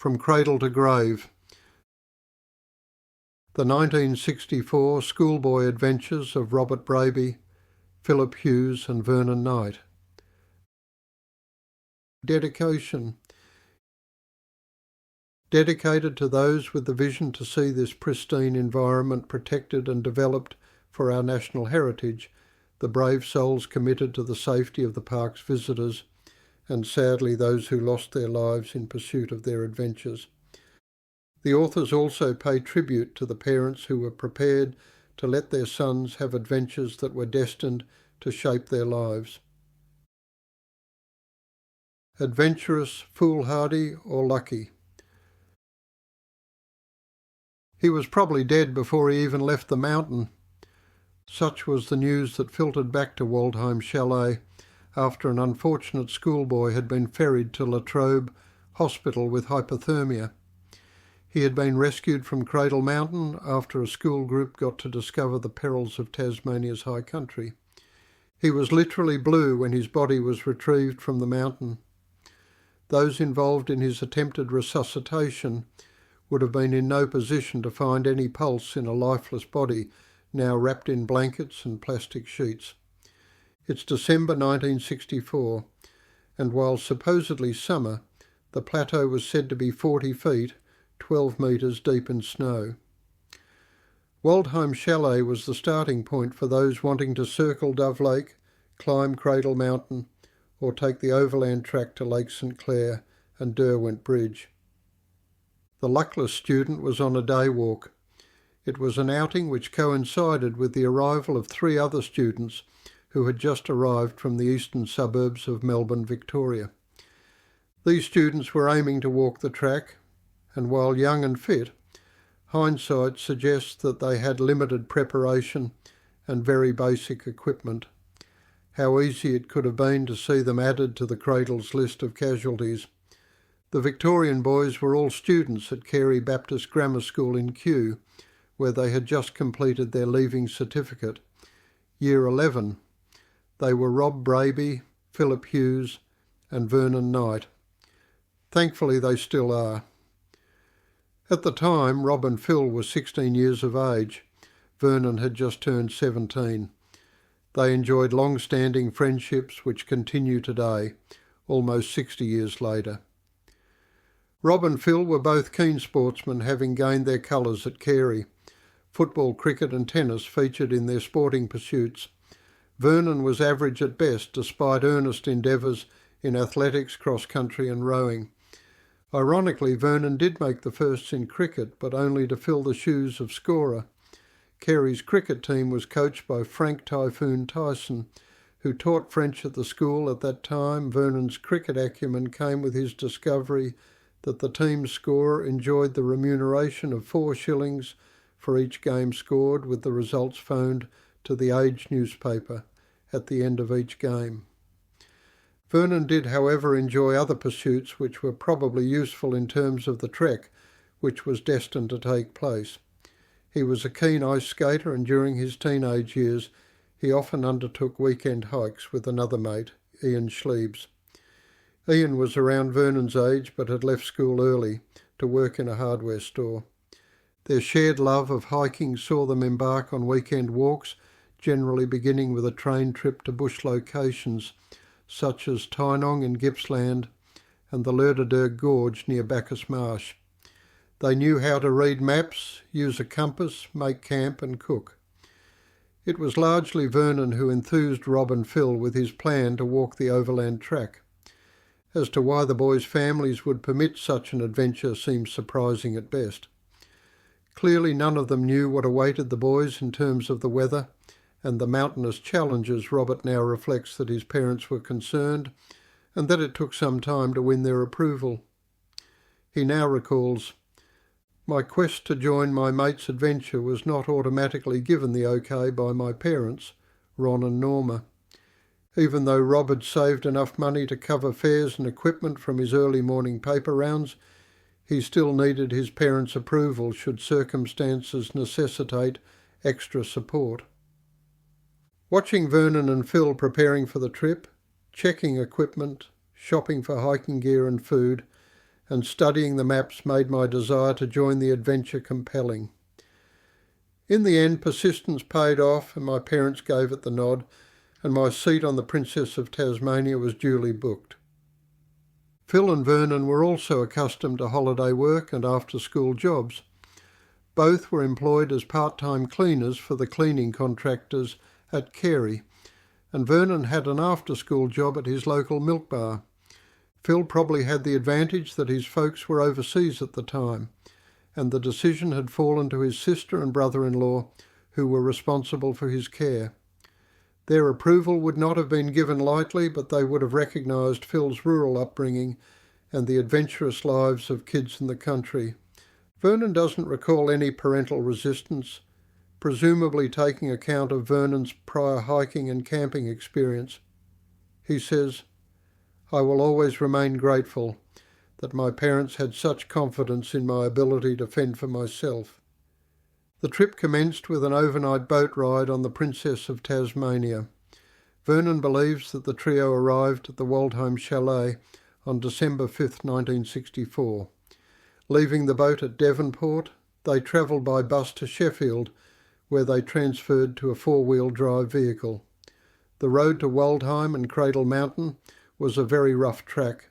From Cradle to Grave. The 1964 Schoolboy Adventures of Robert Braby, Philip Hughes and Vernon Knight. Dedication. Dedicated to those with the vision to see this pristine environment protected and developed for our national heritage, the brave souls committed to the safety of the park's visitors, and sadly those who lost their lives in pursuit of their adventures. The authors also pay tribute to the parents who were prepared to let their sons have adventures that were destined to shape their lives. Adventurous, foolhardy or lucky. He was probably dead before he even left the mountain. Such was the news that filtered back to Waldheim Chalet after an unfortunate schoolboy had been ferried to La Trobe Hospital with hypothermia. He had been rescued from Cradle Mountain after a school group got to discover the perils of Tasmania's high country. He was literally blue when his body was retrieved from the mountain. Those involved in his attempted resuscitation would have been in no position to find any pulse in a lifeless body now wrapped in blankets and plastic sheets. It's December 1964, and while supposedly summer, the plateau was said to be 40 feet, 12 metres deep in snow. Waldheim Chalet was the starting point for those wanting to circle Dove Lake, climb Cradle Mountain, or take the Overland Track to Lake St Clair and Derwent Bridge. The luckless student was on a day walk. It was an outing which coincided with the arrival of 3 other students who had just arrived from the eastern suburbs of Melbourne, Victoria. These students were aiming to walk the track, and while young and fit, hindsight suggests that they had limited preparation and very basic equipment. How easy it could have been to see them added to the Cradle's list of casualties. The Victorian boys were all students at Carey Baptist Grammar School in Kew, where they had just completed their leaving certificate. Year 11. They were Rob Braby, Philip Hughes and Vernon Knight. Thankfully they still are. At the time, Rob and Phil were 16 years of age. Vernon had just turned 17. They enjoyed long-standing friendships which continue today, almost 60 years later. Rob and Phil were both keen sportsmen, having gained their colours at Carey. Football, cricket and tennis featured in their sporting pursuits. Vernon was average at best, despite earnest endeavours in athletics, cross-country and rowing. Ironically, Vernon did make the firsts in cricket, but only to fill the shoes of scorer. Carey's cricket team was coached by Frank Typhoon Tyson, who taught French at the school at that time. Vernon's cricket acumen came with his discovery that the team's scorer enjoyed the remuneration of 4 shillings for each game scored, with the results phoned to the Age newspaper at the end of each game. Vernon did, however, enjoy other pursuits which were probably useful in terms of the trek which was destined to take place. He was a keen ice skater, and during his teenage years he often undertook weekend hikes with another mate, Ian Schliebs. Ian was around Vernon's age but had left school early to work in a hardware store. Their shared love of hiking saw them embark on weekend walks, generally beginning with a train trip to bush locations such as Tynong in Gippsland and the Lerderderg Gorge near Bacchus Marsh. They knew how to read maps, use a compass, make camp and cook. It was largely Vernon who enthused Rob and Phil with his plan to walk the Overland Track. As to why the boys' families would permit such an adventure seems surprising at best. Clearly none of them knew what awaited the boys in terms of the weather and the mountainous challenges. Robert now reflects that his parents were concerned and that it took some time to win their approval. He now recalls, "My quest to join my mate's adventure was not automatically given the OK by my parents, Ron and Norma. Even though Rob had saved enough money to cover fares and equipment from his early morning paper rounds, he still needed his parents' approval should circumstances necessitate extra support." Watching Vernon and Phil preparing for the trip, checking equipment, shopping for hiking gear and food, and studying the maps made my desire to join the adventure compelling. In the end, persistence paid off and my parents gave it the nod, and my seat on the Princess of Tasmania was duly booked. Phil and Vernon were also accustomed to holiday work and after-school jobs. Both were employed as part-time cleaners for the cleaning contractors at Carey, and Vernon had an after-school job at his local milk bar. Phil probably had the advantage that his folks were overseas at the time, and the decision had fallen to his sister and brother-in-law, who were responsible for his care. Their approval would not have been given lightly, but they would have recognised Phil's rural upbringing and the adventurous lives of kids in the country. Vernon doesn't recall any parental resistance, presumably taking account of Vernon's prior hiking and camping experience. He says, "I will always remain grateful that my parents had such confidence in my ability to fend for myself." The trip commenced with an overnight boat ride on the Princess of Tasmania. Vernon believes that the trio arrived at the Waldheim Chalet on December 5, 1964. Leaving the boat at Devonport, they travelled by bus to Sheffield, where they transferred to a four-wheel drive vehicle. The road to Waldheim and Cradle Mountain was a very rough track.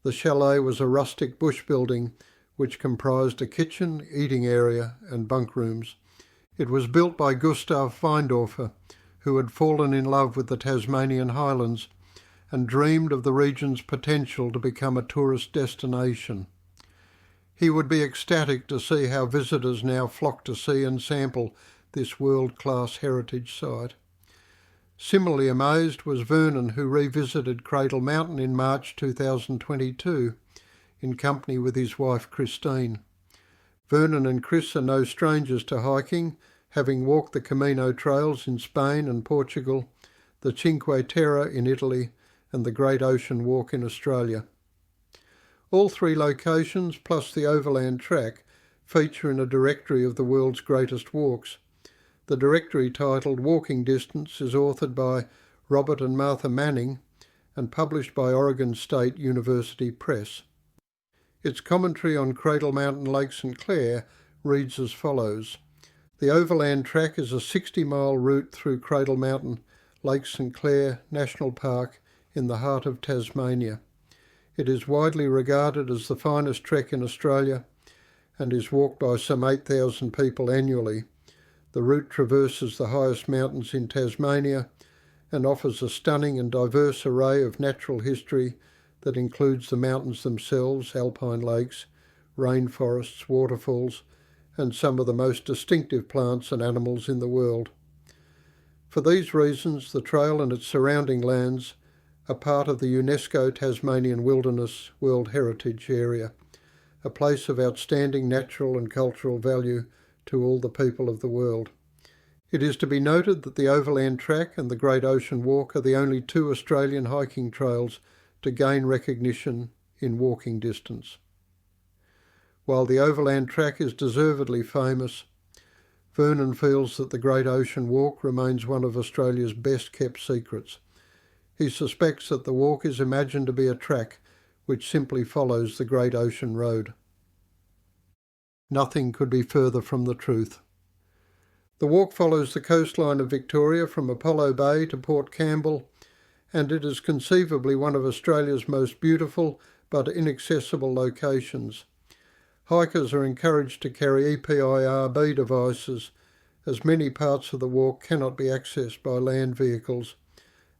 The chalet was a rustic bush building which comprised a kitchen, eating area and bunk rooms. It was built by Gustav Weindorfer, who had fallen in love with the Tasmanian Highlands and dreamed of the region's potential to become a tourist destination. He would be ecstatic to see how visitors now flock to see and sample this world-class heritage site. Similarly amazed was Vernon, who revisited Cradle Mountain in March 2022 in company with his wife Christine. Vernon and Chris are no strangers to hiking, having walked the Camino trails in Spain and Portugal, the Cinque Terre in Italy, and the Great Ocean Walk in Australia. All three locations, plus the Overland Track, feature in a directory of the world's greatest walks. The directory, titled Walking Distance, is authored by Robert and Martha Manning and published by Oregon State University Press. Its commentary on Cradle Mountain Lake St Clair reads as follows. The Overland Track is a 60-mile route through Cradle Mountain, Lake St Clair National Park in the heart of Tasmania. It is widely regarded as the finest trek in Australia and is walked by some 8,000 people annually. The route traverses the highest mountains in Tasmania and offers a stunning and diverse array of natural history that includes the mountains themselves, alpine lakes, rainforests, waterfalls, and some of the most distinctive plants and animals in the world. For these reasons, the trail and its surrounding lands are part of the UNESCO Tasmanian Wilderness World Heritage Area, a place of outstanding natural and cultural value to all the people of the world. It is to be noted that the Overland Track and the Great Ocean Walk are the only two Australian hiking trails to gain recognition in walking distance. While the Overland Track is deservedly famous, Vernon feels that the Great Ocean Walk remains one of Australia's best-kept secrets. He suspects that the walk is imagined to be a track which simply follows the Great Ocean Road. Nothing could be further from the truth. The walk follows the coastline of Victoria from Apollo Bay to Port Campbell, and it is conceivably one of Australia's most beautiful but inaccessible locations. Hikers are encouraged to carry EPIRB devices, as many parts of the walk cannot be accessed by land vehicles,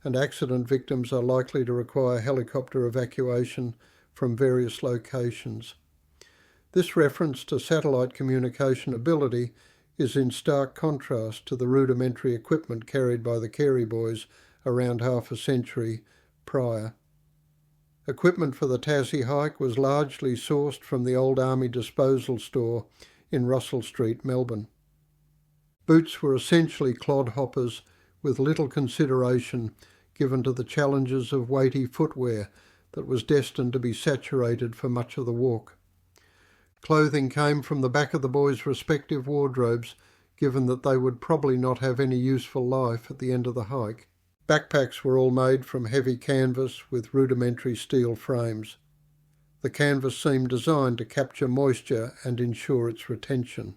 and accident victims are likely to require helicopter evacuation from various locations. This reference to satellite communication ability is in stark contrast to the rudimentary equipment carried by the Carey boys around half a century prior. Equipment for the Tassie hike was largely sourced from the old Army disposal store in Russell Street, Melbourne. Boots were essentially clodhoppers with little consideration given to the challenges of weighty footwear that was destined to be saturated for much of the walk. Clothing came from the back of the boys' respective wardrobes, given that they would probably not have any useful life at the end of the hike. Backpacks were all made from heavy canvas with rudimentary steel frames. The canvas seemed designed to capture moisture and ensure its retention.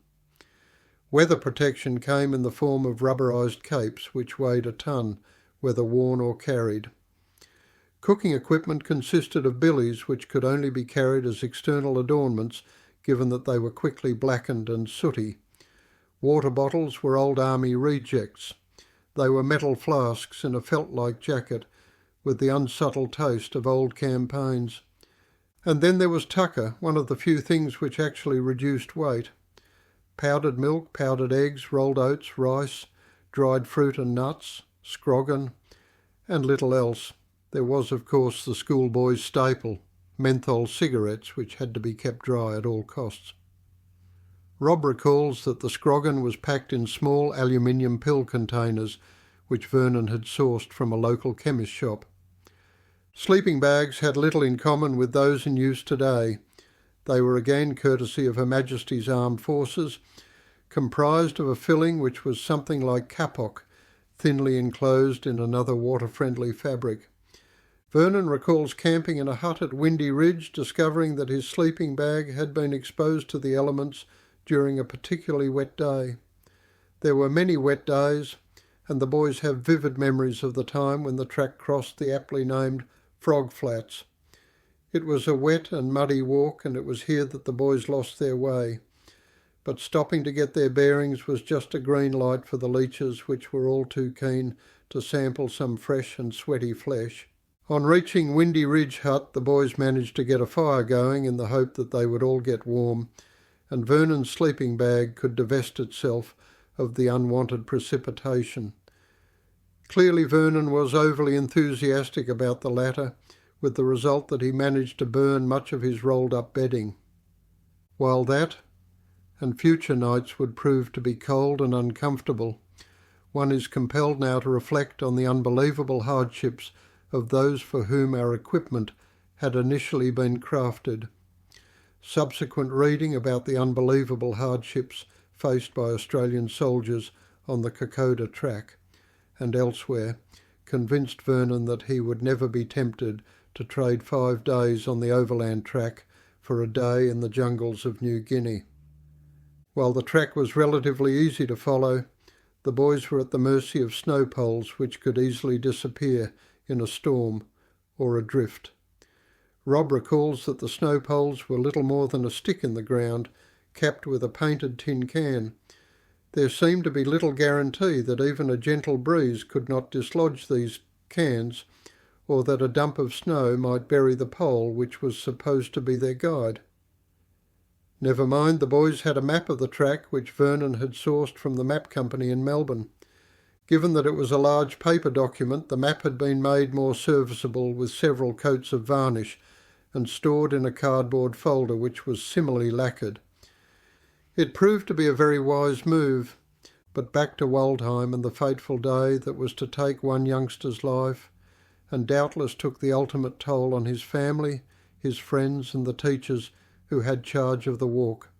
Weather protection came in the form of rubberised capes which weighed a ton, whether worn or carried. Cooking equipment consisted of billies which could only be carried as external adornments, given that they were quickly blackened and sooty. Water bottles were old army rejects. They were metal flasks in a felt-like jacket, with the unsubtle taste of old campaigns. And then there was tucker, one of the few things which actually reduced weight. Powdered milk, powdered eggs, rolled oats, rice, dried fruit and nuts, scroggan, and little else. There was, of course, the schoolboy's staple, menthol cigarettes, which had to be kept dry at all costs. Rob recalls that the scroggan was packed in small aluminium pill containers, which Vernon had sourced from a local chemist shop. Sleeping bags had little in common with those in use today. They were again courtesy of Her Majesty's Armed Forces, comprised of a filling which was something like kapok, thinly enclosed in another water-friendly fabric. Vernon recalls camping in a hut at Windy Ridge, discovering that his sleeping bag had been exposed to the elements during a particularly wet day. There were many wet days, and the boys have vivid memories of the time when the track crossed the aptly named Frog Flats. It was a wet and muddy walk, and it was here that the boys lost their way. But stopping to get their bearings was just a green light for the leechers, which were all too keen to sample some fresh and sweaty flesh. On reaching Windy Ridge Hut, the boys managed to get a fire going in the hope that they would all get warm, and Vernon's sleeping bag could divest itself of the unwanted precipitation. Clearly Vernon was overly enthusiastic about the latter, with the result that he managed to burn much of his rolled-up bedding. While that and future nights would prove to be cold and uncomfortable, one is compelled now to reflect on the unbelievable hardships of those for whom our equipment had initially been crafted. Subsequent reading about the unbelievable hardships faced by Australian soldiers on the Kokoda track and elsewhere convinced Vernon that he would never be tempted to trade 5 days on the Overland Track for a day in the jungles of New Guinea. While the track was relatively easy to follow, the boys were at the mercy of snow poles which could easily disappear in a storm or a drift. Rob recalls that the snow poles were little more than a stick in the ground, capped with a painted tin can. There seemed to be little guarantee that even a gentle breeze could not dislodge these cans, or that a dump of snow might bury the pole which was supposed to be their guide. Never mind, the boys had a map of the track which Vernon had sourced from the map company in Melbourne. Given that it was a large paper document, the map had been made more serviceable with several coats of varnish and stored in a cardboard folder which was similarly lacquered. It proved to be a very wise move, but back to Waldheim and the fateful day that was to take one youngster's life, and doubtless took the ultimate toll on his family, his friends and the teachers who had charge of the walk.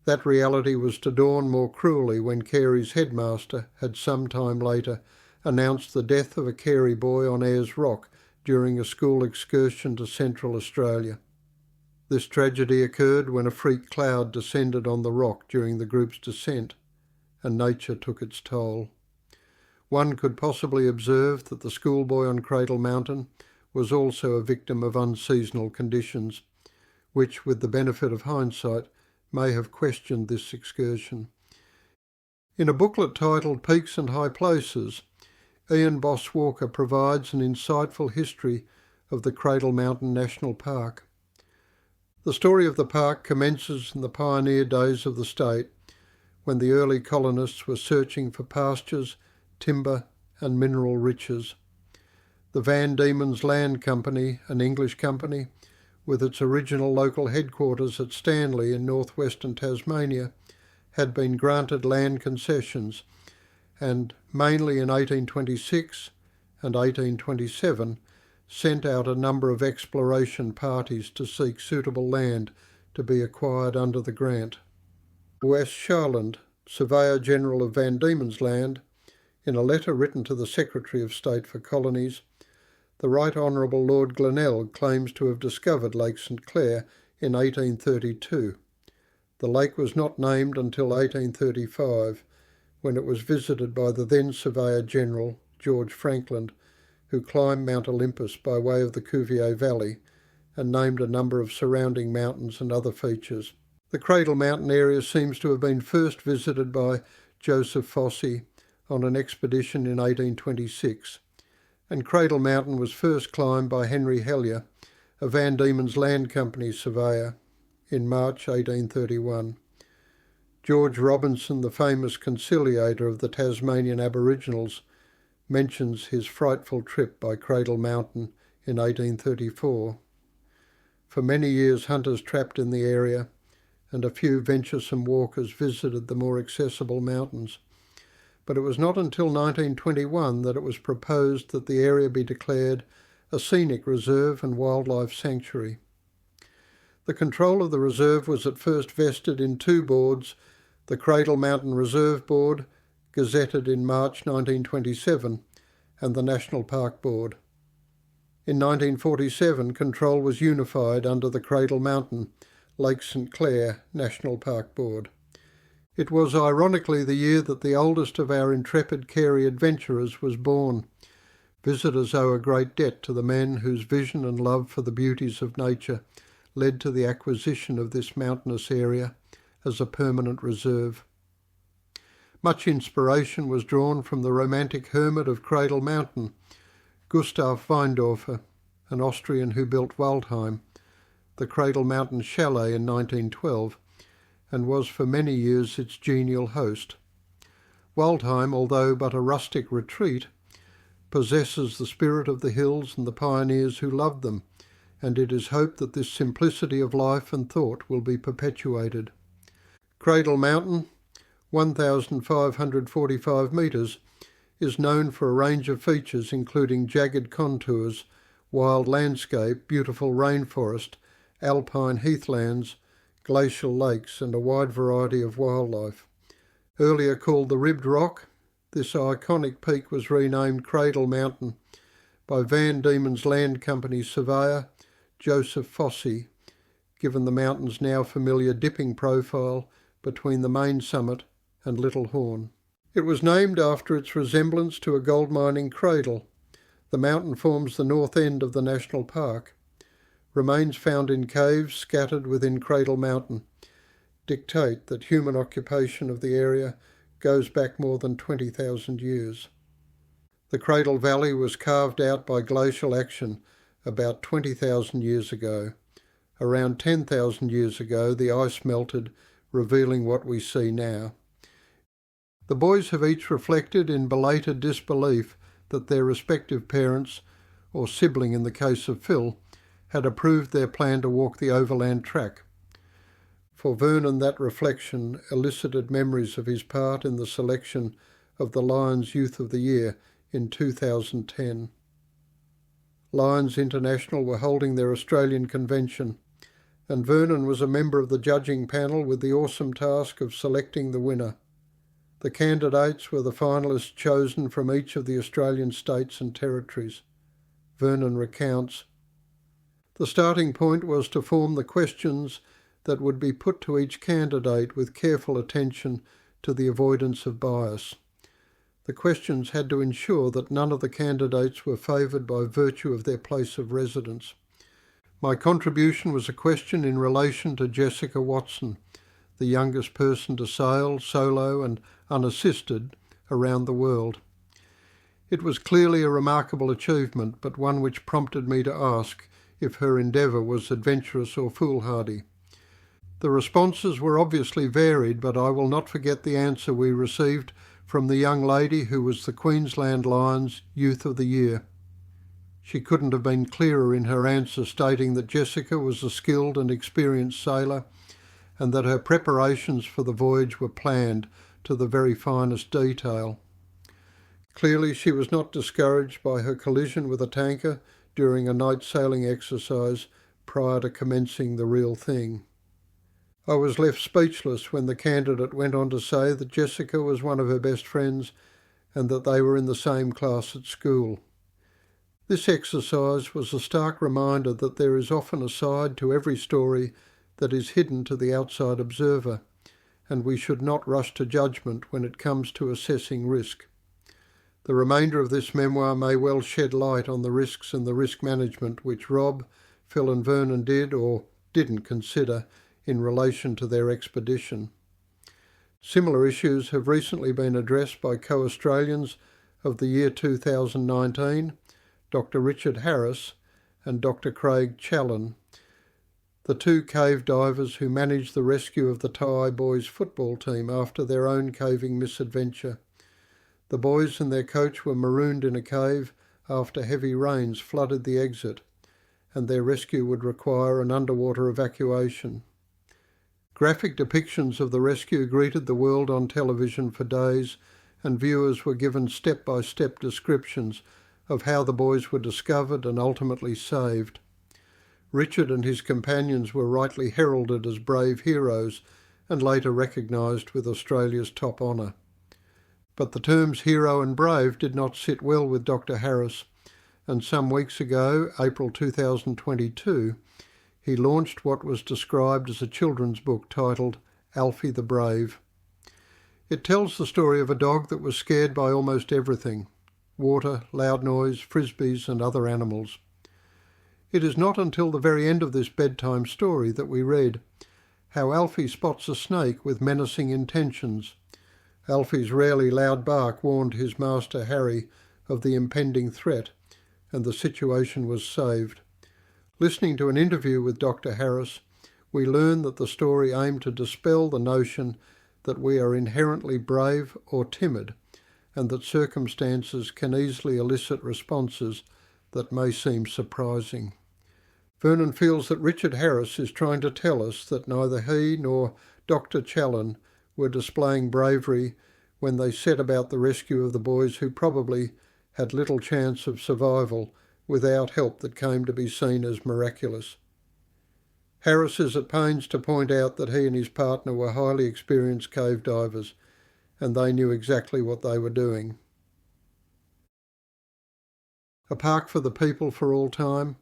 That reality was to dawn more cruelly when Carey's headmaster had some time later announced the death of a Carey boy on Ayers Rock during a school excursion to Central Australia. This tragedy occurred when a freak cloud descended on the rock during the group's descent, and nature took its toll. One could possibly observe that the schoolboy on Cradle Mountain was also a victim of unseasonal conditions, which, with the benefit of hindsight, may have questioned this excursion. In a booklet titled Peaks and High Places, Ian Boss Walker provides an insightful history of the Cradle Mountain National Park. The story of the park commences in the pioneer days of the state, when the early colonists were searching for pastures, timber and mineral riches. The Van Diemen's Land Company, an English company, with its original local headquarters at Stanley in northwestern Tasmania, had been granted land concessions, and mainly in 1826 and 1827 sent out a number of exploration parties to seek suitable land to be acquired under the grant. Wes Charland, Surveyor General of Van Diemen's Land, in a letter written to the Secretary of State for Colonies, The Right Honourable Lord Glenelg claims to have discovered Lake St Clair in 1832. The lake was not named until 1835, when it was visited by the then Surveyor General, George Frankland, who climbed Mount Olympus by way of the Cuvier Valley and named a number of surrounding mountains and other features. The Cradle Mountain area seems to have been first visited by Joseph Fossey on an expedition in 1826, and Cradle Mountain was first climbed by Henry Hellyer, a Van Diemen's Land Company surveyor, in March 1831. George Robinson, the famous conciliator of the Tasmanian Aboriginals, mentions his frightful trip by Cradle Mountain in 1834. For many years hunters trapped in the area, and a few venturesome walkers visited the more accessible mountains. But it was not until 1921 that it was proposed that the area be declared a scenic reserve and wildlife sanctuary. The control of the reserve was at first vested in two boards, the Cradle Mountain Reserve Board, gazetted in March 1927, and the National Park Board. In 1947, control was unified under the Cradle Mountain, Lake St Clair National Park Board. It was ironically the year that the oldest of our intrepid Carey adventurers was born. Visitors owe a great debt to the men whose vision and love for the beauties of nature led to the acquisition of this mountainous area as a permanent reserve. Much inspiration was drawn from the romantic hermit of Cradle Mountain, Gustav Weindorfer, an Austrian who built Waldheim, the Cradle Mountain Chalet in 1912, and was for many years its genial host. Waldheim, although but a rustic retreat, possesses the spirit of the hills and the pioneers who loved them, and it is hoped that this simplicity of life and thought will be perpetuated. Cradle Mountain, 1,545 metres, is known for a range of features including jagged contours, wild landscape, beautiful rainforest, alpine heathlands, glacial lakes, and a wide variety of wildlife. Earlier called the Ribbed Rock, this iconic peak was renamed Cradle Mountain by Van Diemen's Land Company surveyor Joseph Fossey, given the mountain's now familiar dipping profile between the main summit and Little Horn. It was named after its resemblance to a gold mining cradle. The mountain forms the north end of the national park. Remains found in caves scattered within Cradle Mountain dictate that human occupation of the area goes back more than 20,000 years. The Cradle Valley was carved out by glacial action about 20,000 years ago. Around 10,000 years ago, the ice melted, revealing what we see now. The boys have each reflected in belated disbelief that their respective parents, or sibling in the case of Phil, had approved their plan to walk the Overland Track. For Vernon, that reflection elicited memories of his part in the selection of the Lions Youth of the Year in 2010. Lions International were holding their Australian convention, and Vernon was a member of the judging panel with the awesome task of selecting the winner. The candidates were the finalists chosen from each of the Australian states and territories. Vernon recounts, "The starting point was to form the questions that would be put to each candidate with careful attention to the avoidance of bias. The questions had to ensure that none of the candidates were favoured by virtue of their place of residence. My contribution was a question in relation to Jessica Watson, the youngest person to sail, solo and unassisted, around the world. It was clearly a remarkable achievement, but one which prompted me to ask if her endeavour was adventurous or foolhardy. The responses were obviously varied, but I will not forget the answer we received from the young lady who was the Queensland Lions Youth of the Year. She couldn't have been clearer in her answer, stating that Jessica was a skilled and experienced sailor and that her preparations for the voyage were planned to the very finest detail. Clearly she was not discouraged by her collision with a tanker during a night sailing exercise prior to commencing the real thing. I was left speechless when the candidate went on to say that Jessica was one of her best friends and that they were in the same class at school. This exercise was a stark reminder that there is often a side to every story that is hidden to the outside observer, and we should not rush to judgment when it comes to assessing risk. The remainder of this memoir may well shed light on the risks and the risk management which Rob, Phil and Vernon did or didn't consider in relation to their expedition. Similar issues have recently been addressed by co-Australians of the year 2019, Dr. Richard Harris and Dr. Craig Challen, the two cave divers who managed the rescue of the Thai boys football team after their own caving misadventure. The boys and their coach were marooned in a cave after heavy rains flooded the exit, and their rescue would require an underwater evacuation. Graphic depictions of the rescue greeted the world on television for days, and viewers were given step-by-step descriptions of how the boys were discovered and ultimately saved. Richard and his companions were rightly heralded as brave heroes and later recognised with Australia's top honour. But the terms hero and brave did not sit well with Dr. Harris, and some weeks ago, April 2022, he launched what was described as a children's book titled Alfie the Brave. It tells the story of a dog that was scared by almost everything: water, loud noise, frisbees and other animals. It is not until the very end of this bedtime story that we read how Alfie spots a snake with menacing intentions. Alfie's rarely loud bark warned his master Harry of the impending threat, and the situation was saved. Listening to an interview with Dr. Harris, we learn that the story aimed to dispel the notion that we are inherently brave or timid, and that circumstances can easily elicit responses that may seem surprising. Vernon feels that Richard Harris is trying to tell us that neither he nor Dr. Challen were displaying bravery when they set about the rescue of the boys who probably had little chance of survival without help that came to be seen as miraculous. Harris is at pains to point out that he and his partner were highly experienced cave divers, and they knew exactly what they were doing. A park for the people for all time.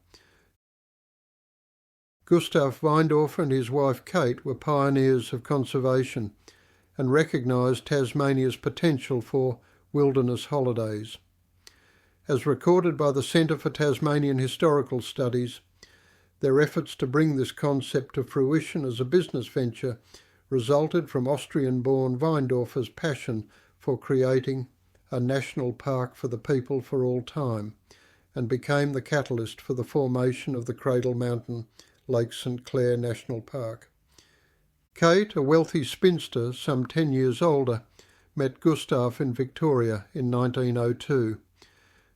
Gustav Weindorfer and his wife Kate were pioneers of conservation and recognised Tasmania's potential for wilderness holidays. As recorded by the Centre for Tasmanian Historical Studies, their efforts to bring this concept to fruition as a business venture resulted from Austrian-born Weindorfer's passion for creating a national park for the people for all time, and became the catalyst for the formation of the Cradle Mountain Lake St Clair National Park. Kate, a wealthy spinster some 10 years older, met Gustav in Victoria in 1902.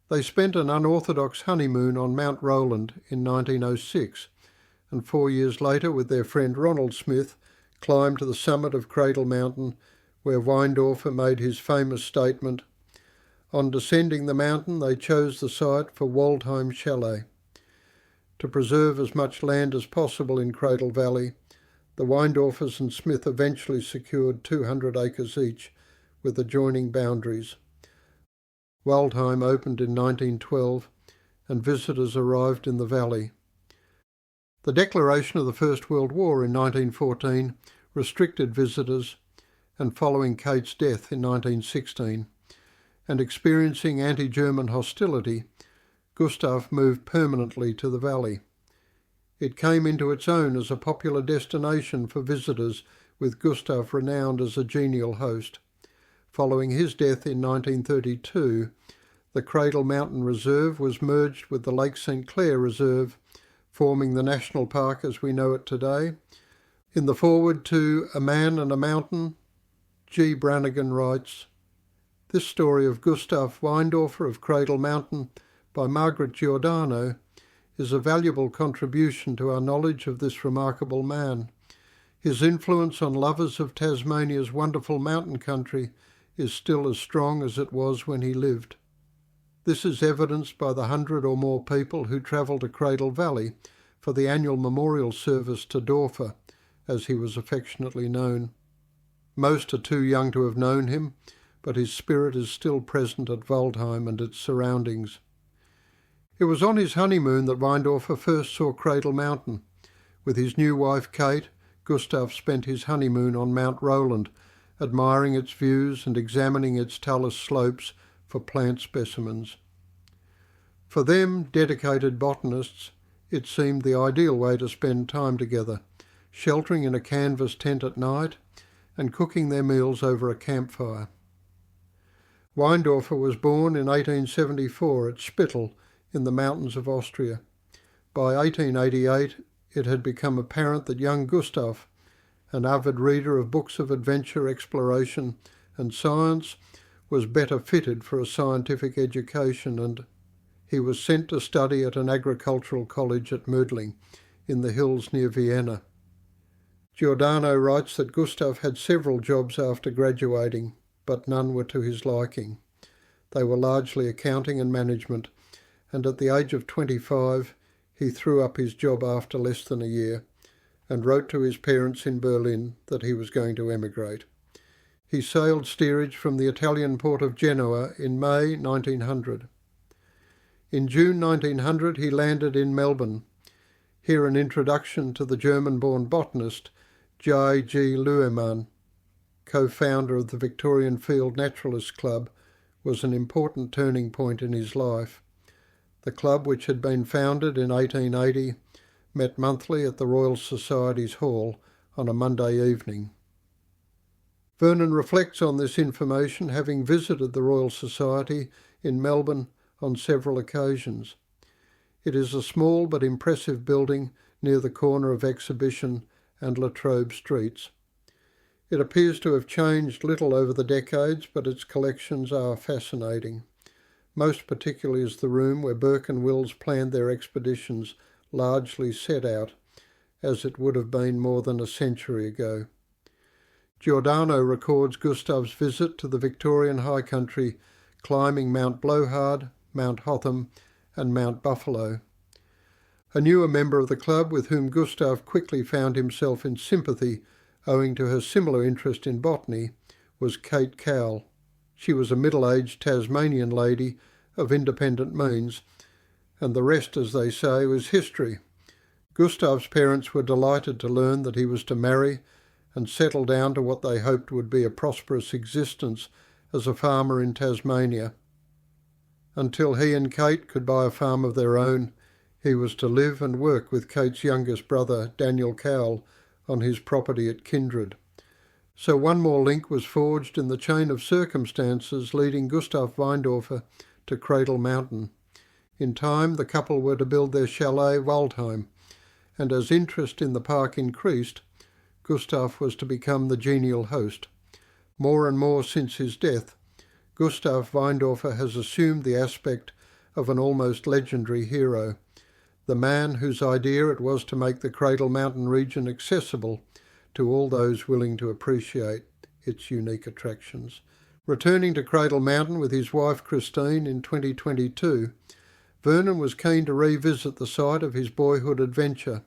They spent an unorthodox honeymoon on Mount Roland in 1906, and 4 years later, with their friend Ronald Smith, climbed to the summit of Cradle Mountain, where Weindorfer made his famous statement, "On descending the mountain, they chose the site for Waldheim Chalet." To preserve as much land as possible in Cradle Valley, the Weindorfers and Smith eventually secured 200 acres each, with adjoining boundaries. Waldheim opened in 1912, and visitors arrived in the valley. The declaration of the First World War in 1914 restricted visitors, and following Kate's death in 1916, and experiencing anti-German hostility, Gustav moved permanently to the valley. It came into its own as a popular destination for visitors, with Gustav renowned as a genial host. Following his death in 1932, the Cradle Mountain Reserve was merged with the Lake St Clair Reserve, forming the national park as we know it today. In the foreword to A Man and a Mountain, G. Brannigan writes, "This story of Gustav Weindorfer of Cradle Mountain by Margaret Giordano is a valuable contribution to our knowledge of this remarkable man. His influence on lovers of Tasmania's wonderful mountain country is still as strong as it was when he lived. This is evidenced by the 100 or more people who travel to Cradle Valley for the annual memorial service to Dorfer, as he was affectionately known. Most are too young to have known him, but his spirit is still present at Waldheim and its surroundings. It was on his honeymoon that Weindorfer first saw Cradle Mountain. With his new wife Kate, Gustav spent his honeymoon on Mount Roland, admiring its views and examining its talus slopes for plant specimens. For them, dedicated botanists, it seemed the ideal way to spend time together, sheltering in a canvas tent at night and cooking their meals over a campfire. Weindorfer was born in 1874 at Spittel in the mountains of Austria. By 1888 it had become apparent that young Gustav, an avid reader of books of adventure, exploration and science, was better fitted for a scientific education, and he was sent to study at an agricultural college at Mödling in the hills near Vienna. Giordano writes that Gustav had several jobs after graduating, but none were to his liking. They were largely accounting and management, and at the age of 25 he threw up his job after less than a year and wrote to his parents in Berlin that he was going to emigrate. He sailed steerage from the Italian port of Genoa in May 1900. In June 1900 he landed in Melbourne. Here an introduction to the German-born botanist J. G. Luehmann, co-founder of the Victorian Field Naturalists Club, was an important turning point in his life. The club, which had been founded in 1880, met monthly at the Royal Society's Hall on a Monday evening. Vernon reflects on this information, having visited the Royal Society in Melbourne on several occasions. It is a small but impressive building near the corner of Exhibition and La Trobe streets. It appears to have changed little over the decades, but its collections are fascinating. Most particularly is the room where Burke and Wills planned their expeditions, largely set out, as it would have been more than a century ago. Giordano records Gustav's visit to the Victorian high country, climbing Mount Blowhard, Mount Hotham and Mount Buffalo. A newer member of the club with whom Gustav quickly found himself in sympathy owing to her similar interest in botany was Kate Cowell. She was a middle-aged Tasmanian lady of independent means, and the rest, as they say, was history. Gustav's parents were delighted to learn that he was to marry and settle down to what they hoped would be a prosperous existence as a farmer in Tasmania. Until he and Kate could buy a farm of their own, he was to live and work with Kate's youngest brother, Daniel Cowell, on his property at Kindred. So one more link was forged in the chain of circumstances leading Gustav Weindorfer to Cradle Mountain. In time, the couple were to build their chalet, Waldheim, and as interest in the park increased, Gustav was to become the genial host. More and more since his death, Gustav Weindorfer has assumed the aspect of an almost legendary hero, the man whose idea it was to make the Cradle Mountain region accessible to all those willing to appreciate its unique attractions. Returning to Cradle Mountain with his wife Christine in 2022, Vernon was keen to revisit the site of his boyhood adventure.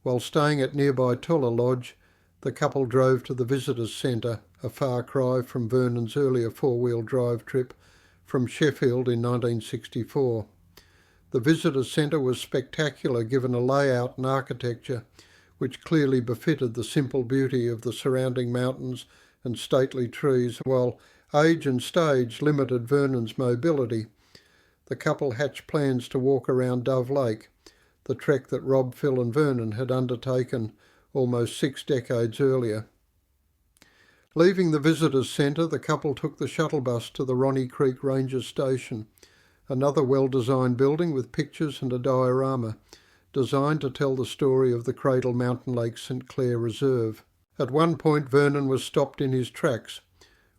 While staying at nearby Tulla Lodge, the couple drove to the Visitors Centre, a far cry from Vernon's earlier four-wheel drive trip from Sheffield in 1964. The Visitors Centre was spectacular given a layout and architecture which clearly befitted the simple beauty of the surrounding mountains and stately trees, while age and stage limited Vernon's mobility. The couple hatched plans to walk around Dove Lake, the trek that Rob, Phil and Vernon had undertaken almost 6 decades earlier. Leaving the Visitors Centre, the couple took the shuttle bus to the Ronnie Creek Ranger Station, another well-designed building with pictures and a diorama, designed to tell the story of the Cradle Mountain Lake St Clair Reserve. At one point Vernon was stopped in his tracks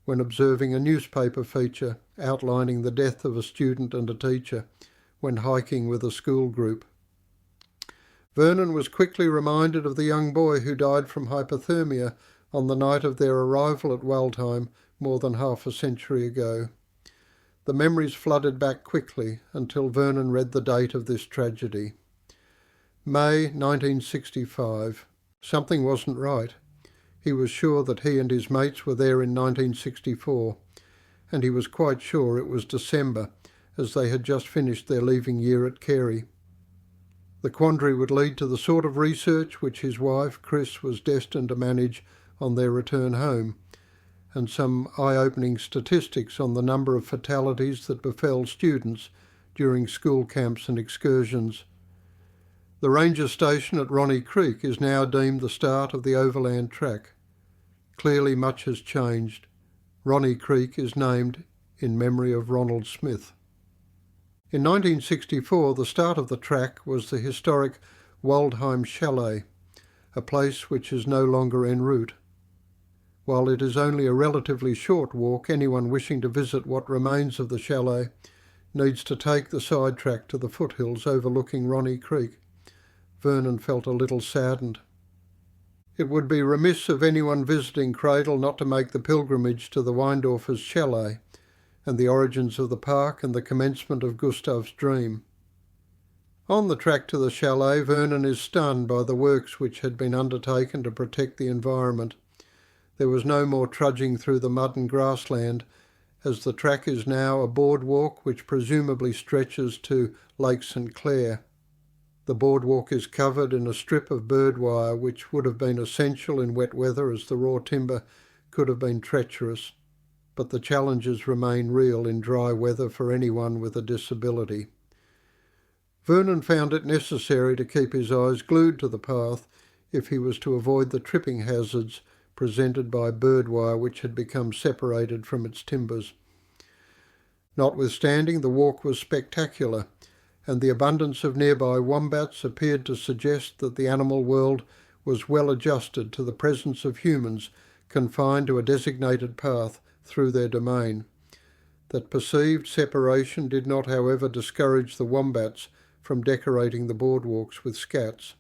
when observing a newspaper feature outlining the death of a student and a teacher when hiking with a school group. Vernon was quickly reminded of the young boy who died from hypothermia on the night of their arrival at Waldheim more than half a century ago. The memories flooded back quickly until Vernon read the date of this tragedy. May 1965. Something wasn't right. He was sure that he and his mates were there in 1964, and he was quite sure it was December, as they had just finished their leaving year at Carey. The quandary would lead to the sort of research which his wife, Chris, was destined to manage on their return home, and some eye-opening statistics on the number of fatalities that befell students during school camps and excursions. The ranger station at Ronnie Creek is now deemed the start of the Overland Track. Clearly much has changed. Ronnie Creek is named in memory of Ronald Smith. In 1964, the start of the track was the historic Waldheim Chalet, a place which is no longer en route. While it is only a relatively short walk, anyone wishing to visit what remains of the chalet needs to take the side track to the foothills overlooking Ronnie Creek. Vernon felt a little saddened. It would be remiss of anyone visiting Cradle not to make the pilgrimage to the Weindorfers' chalet and the origins of the park and the commencement of Gustav's dream. On the track to the chalet, Vernon is stunned by the works which had been undertaken to protect the environment. There was no more trudging through the mud and grassland, as the track is now a boardwalk which presumably stretches to Lake St Clair. The boardwalk is covered in a strip of bird wire which would have been essential in wet weather, as the raw timber could have been treacherous, but the challenges remain real in dry weather for anyone with a disability. Vernon found it necessary to keep his eyes glued to the path if he was to avoid the tripping hazards presented by bird wire which had become separated from its timbers. Notwithstanding, the walk was spectacular, and the abundance of nearby wombats appeared to suggest that the animal world was well adjusted to the presence of humans confined to a designated path through their domain. That perceived separation did not, however, discourage the wombats from decorating the boardwalks with scats.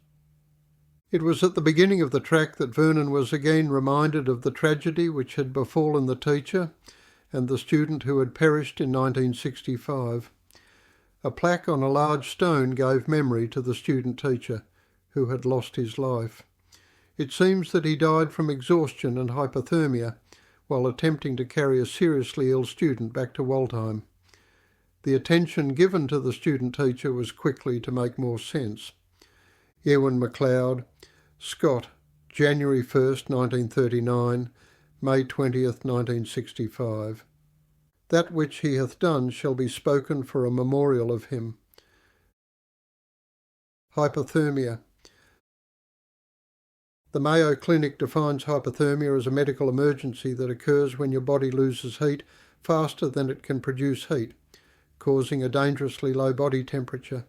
It was at the beginning of the track that Vernon was again reminded of the tragedy which had befallen the teacher and the student who had perished in 1965. A plaque on a large stone gave memory to the student-teacher who had lost his life. It seems that he died from exhaustion and hypothermia while attempting to carry a seriously ill student back to Waldheim. The attention given to the student-teacher was quickly to make more sense. Ewan MacLeod, Scott, January 1st, 1939, May 20th, 1965. That which he hath done shall be spoken for a memorial of him. Hypothermia. The Mayo Clinic defines hypothermia as a medical emergency that occurs when your body loses heat faster than it can produce heat, causing a dangerously low body temperature.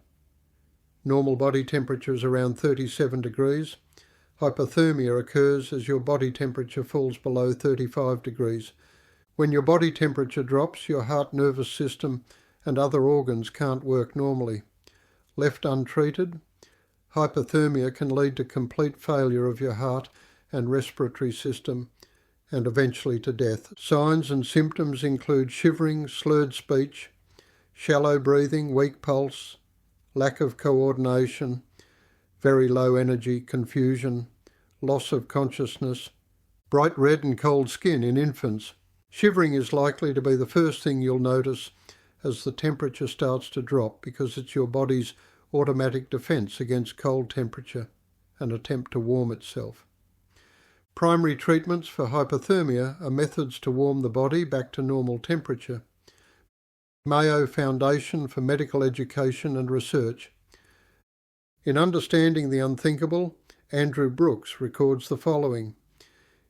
Normal body temperature is around 37 degrees. Hypothermia occurs as your body temperature falls below 35 degrees. When your body temperature drops, your heart, nervous system and other organs can't work normally. Left untreated, hypothermia can lead to complete failure of your heart and respiratory system and eventually to death. Signs and symptoms include shivering, slurred speech, shallow breathing, weak pulse, lack of coordination, very low energy, confusion, loss of consciousness, bright red and cold skin in infants. Shivering is likely to be the first thing you'll notice as the temperature starts to drop, because it's your body's automatic defence against cold temperature, an attempt to warm itself. Primary treatments for hypothermia are methods to warm the body back to normal temperature. Mayo Foundation for Medical Education and Research. In Understanding the Unthinkable, Andrew Brooks records the following.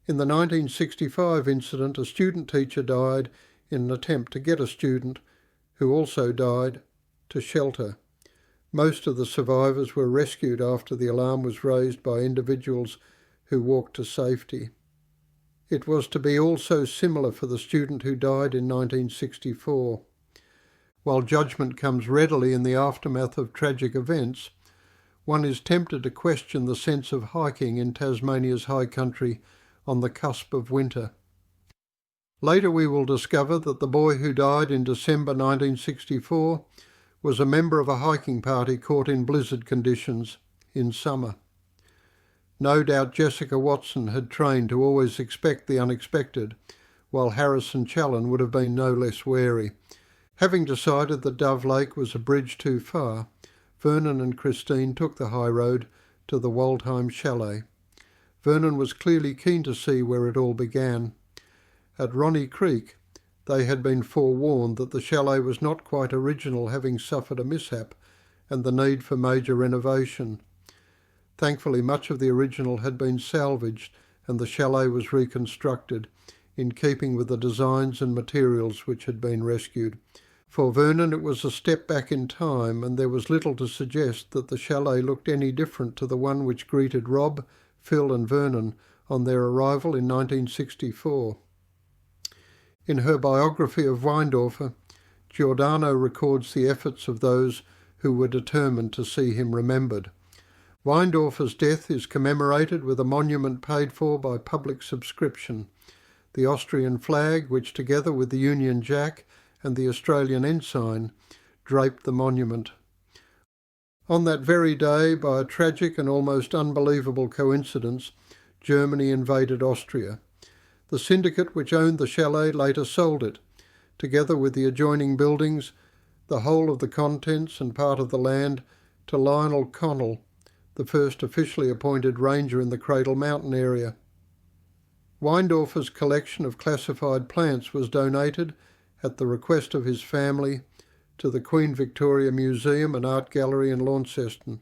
In the 1965 incident, a student teacher died in an attempt to get a student, who also died, to shelter. Most of the survivors were rescued after the alarm was raised by individuals who walked to safety. It was to be also similar for the student who died in 1964. While judgment comes readily in the aftermath of tragic events, one is tempted to question the sense of hiking in Tasmania's high country on the cusp of winter. Later we will discover that the boy who died in December 1964 was a member of a hiking party caught in blizzard conditions in summer. No doubt Jessica Watson had trained to always expect the unexpected, while Harrison Challen would have been no less wary, Having decided that Dove Lake was a bridge too far, Vernon and Christine took the high road to the Waldheim Chalet. Vernon was clearly keen to see where it all began. At Ronnie Creek, they had been forewarned that the chalet was not quite original, having suffered a mishap and the need for major renovation. Thankfully, much of the original had been salvaged and the chalet was reconstructed, in keeping with the designs and materials which had been rescued. For Vernon it was a step back in time, and there was little to suggest that the chalet looked any different to the one which greeted Rob, Phil and Vernon on their arrival in 1964. In her biography of Weindorfer, Giordano records the efforts of those who were determined to see him remembered. Weindorfer's death is commemorated with a monument paid for by public subscription. The Austrian flag, which together with the Union Jack and the Australian ensign, draped the monument. On that very day, by a tragic and almost unbelievable coincidence, Germany invaded Austria. The syndicate which owned the chalet later sold it, together with the adjoining buildings, the whole of the contents and part of the land, to Lionel Connell, the first officially appointed ranger in the Cradle Mountain area. Weindorfer's collection of classified plants was donated, at the request of his family, to the Queen Victoria Museum and Art Gallery in Launceston.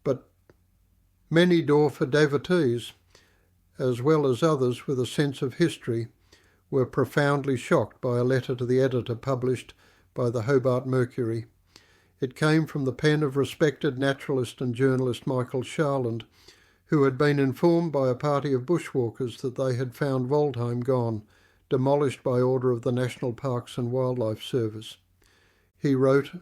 But many Dorfer devotees, as well as others with a sense of history, were profoundly shocked by a letter to the editor published by the Hobart Mercury. It came from the pen of respected naturalist and journalist Michael Sharland, who had been informed by a party of bushwalkers that they had found Waldheim gone, demolished by order of the National Parks and Wildlife Service. He wrote,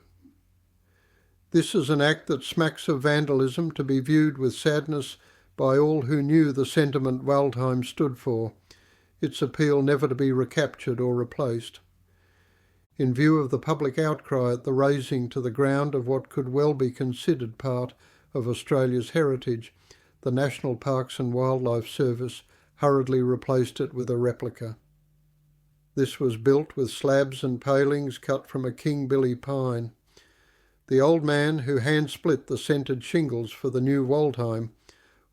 "This is an act that smacks of vandalism, to be viewed with sadness by all who knew the sentiment Waldheim stood for, its appeal never to be recaptured or replaced. In view of the public outcry at the razing to the ground of what could well be considered part of Australia's heritage, the National Parks and Wildlife Service hurriedly replaced it with a replica. This was built with slabs and palings cut from a King Billy pine. The old man who hand-split the scented shingles for the new Waldheim,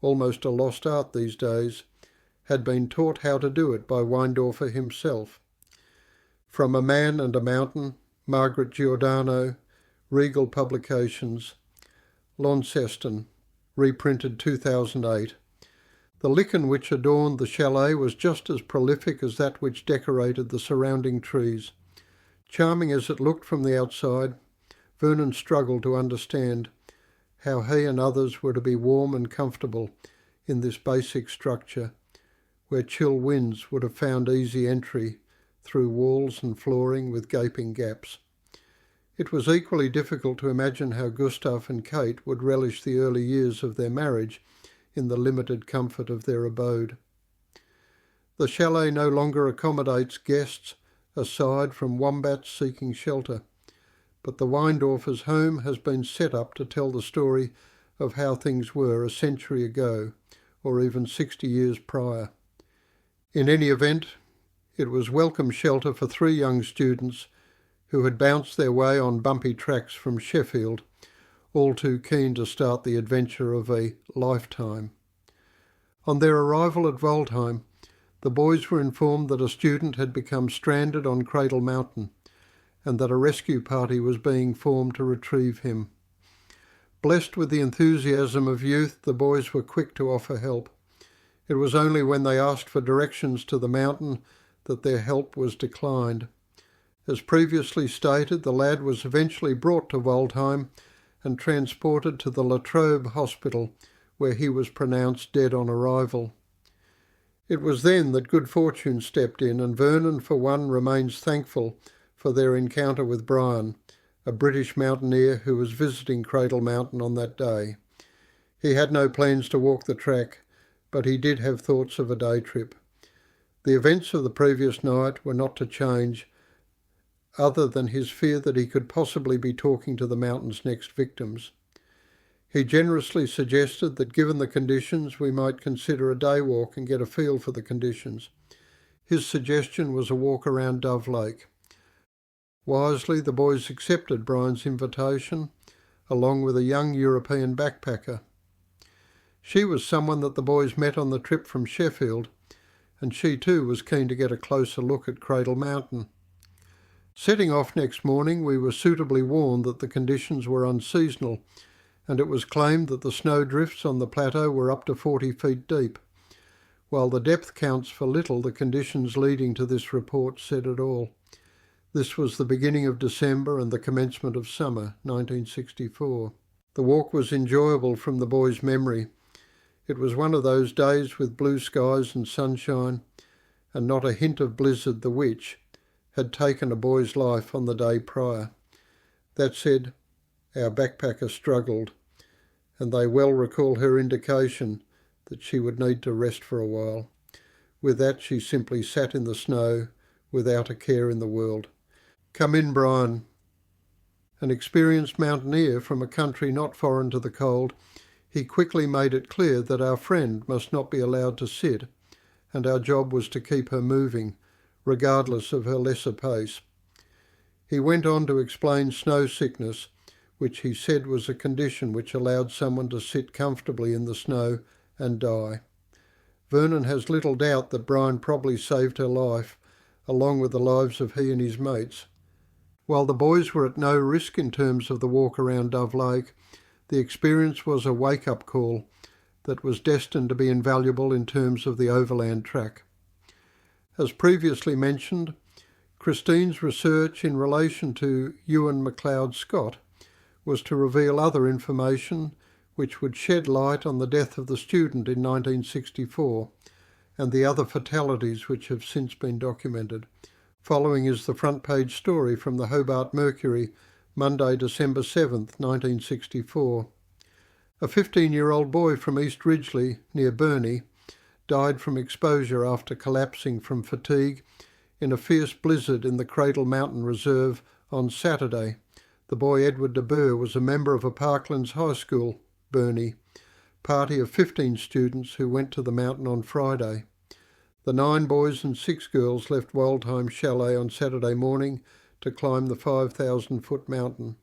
almost a lost art these days, had been taught how to do it by Weindorfer himself. From A Man and a Mountain, Margaret Giordano, Regal Publications, Launceston, reprinted 2008. The lichen which adorned the chalet was just as prolific as that which decorated the surrounding trees. Charming as it looked from the outside, Vernon struggled to understand how he and others were to be warm and comfortable in this basic structure, where chill winds would have found easy entry through walls and flooring with gaping gaps. It was equally difficult to imagine how Gustav and Kate would relish the early years of their marriage in the limited comfort of their abode. The chalet no longer accommodates guests aside from wombats seeking shelter, but the Weindorfer's home has been set up to tell the story of how things were a century ago, or even 60 years prior. In any event, it was welcome shelter for 3 young students who had bounced their way on bumpy tracks from Sheffield, all too keen to start the adventure of a lifetime. On their arrival at Waldheim, the boys were informed that a student had become stranded on Cradle Mountain and that a rescue party was being formed to retrieve him. Blessed with the enthusiasm of youth, the boys were quick to offer help. It was only when they asked for directions to the mountain that their help was declined. As previously stated, the lad was eventually brought to Waldheim and transported to the La Trobe Hospital, where he was pronounced dead on arrival. It was then that good fortune stepped in, and Vernon, for one, remains thankful for their encounter with Brian, a British mountaineer who was visiting Cradle Mountain on that day. He had no plans to walk the track, but he did have thoughts of a day trip. The events of the previous night were not to change, other than his fear that he could possibly be talking to the mountain's next victims. He generously suggested that given the conditions we might consider a day walk and get a feel for the conditions. His suggestion was a walk around Dove Lake. Wisely, the boys accepted Brian's invitation, along with a young European backpacker. She was someone that the boys met on the trip from Sheffield, and she too was keen to get a closer look at Cradle Mountain. Setting off next morning, we were suitably warned that the conditions were unseasonal, and it was claimed that the snow drifts on the plateau were up to 40 feet deep. While the depth counts for little, the conditions leading to this report said it all. This was the beginning of December and the commencement of summer, 1964. The walk was enjoyable from the boys' memory. It was one of those days with blue skies and sunshine, and not a hint of blizzard, which had taken a boy's life on the day prior. That said, our backpacker struggled, and they well recall her indication that she would need to rest for a while. With that, she simply sat in the snow without a care in the world. "Come in, Brian." An experienced mountaineer from a country not foreign to the cold, he quickly made it clear that our friend must not be allowed to sit, and our job was to keep her moving, regardless of her lesser pace. He went on to explain snow sickness, which he said was a condition which allowed someone to sit comfortably in the snow and die. Vernon has little doubt that Brian probably saved her life, along with the lives of he and his mates. While the boys were at no risk in terms of the walk around Dove Lake, the experience was a wake-up call that was destined to be invaluable in terms of the Overland Track. As previously mentioned, Christine's research in relation to Ewan MacLeod Scott was to reveal other information which would shed light on the death of the student in 1964 and the other fatalities which have since been documented. Following is the front page story from the Hobart Mercury, Monday, December 7th, 1964. A 15-year-old boy from East Ridgely, near Burnie, died from exposure after collapsing from fatigue in a fierce blizzard in the Cradle Mountain Reserve on Saturday. The boy Edward de Boer was a member of a Parklands High School, Burnie, party of 15 students who went to the mountain on Friday. The 9 boys and 6 girls left Waldheim Chalet on Saturday morning to climb the 5,000-foot mountain.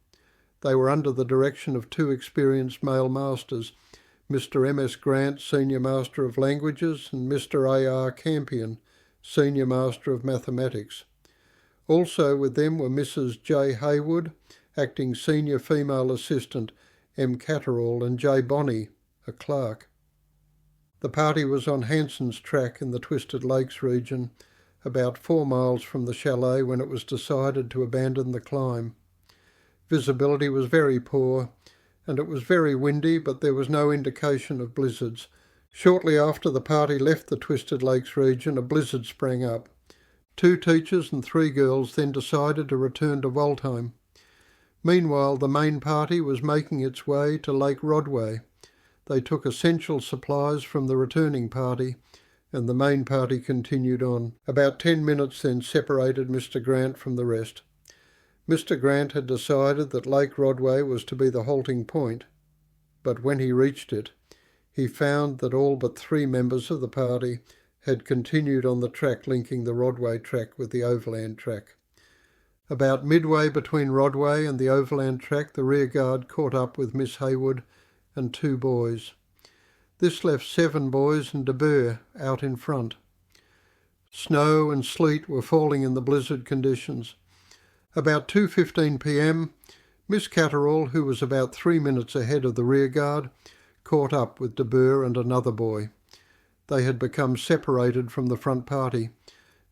They were under the direction of 2 experienced male masters, Mr. M.S. Grant, Senior Master of Languages, and Mr. A.R. Campion, Senior Master of Mathematics. Also with them were Mrs. J. Haywood, Acting Senior Female Assistant, M. Catterall, and J. Bonney, a clerk. The party was on Hanson's Track in the Twisted Lakes region, about 4 miles from the chalet, when it was decided to abandon the climb. Visibility was very poor, and it was very windy, but there was no indication of blizzards. Shortly after the party left the Twisted Lakes region, a blizzard sprang up. 2 teachers and 3 girls then decided to return to Waldheim. Meanwhile, the main party was making its way to Lake Rodway. They took essential supplies from the returning party, and the main party continued on. About 10 minutes then separated Mr. Grant from the rest. Mr. Grant had decided that Lake Rodway was to be the halting point, but when he reached it, he found that all but 3 members of the party had continued on the track linking the Rodway Track with the Overland Track. About midway between Rodway and the Overland Track, the rearguard caught up with Miss Haywood and 2 boys. This left 7 boys and de Boer out in front. Snow and sleet were falling in the blizzard conditions. About 2:15 p.m, Miss Catterall, who was about 3 minutes ahead of the rearguard, caught up with de Boer and another boy. They had become separated from the front party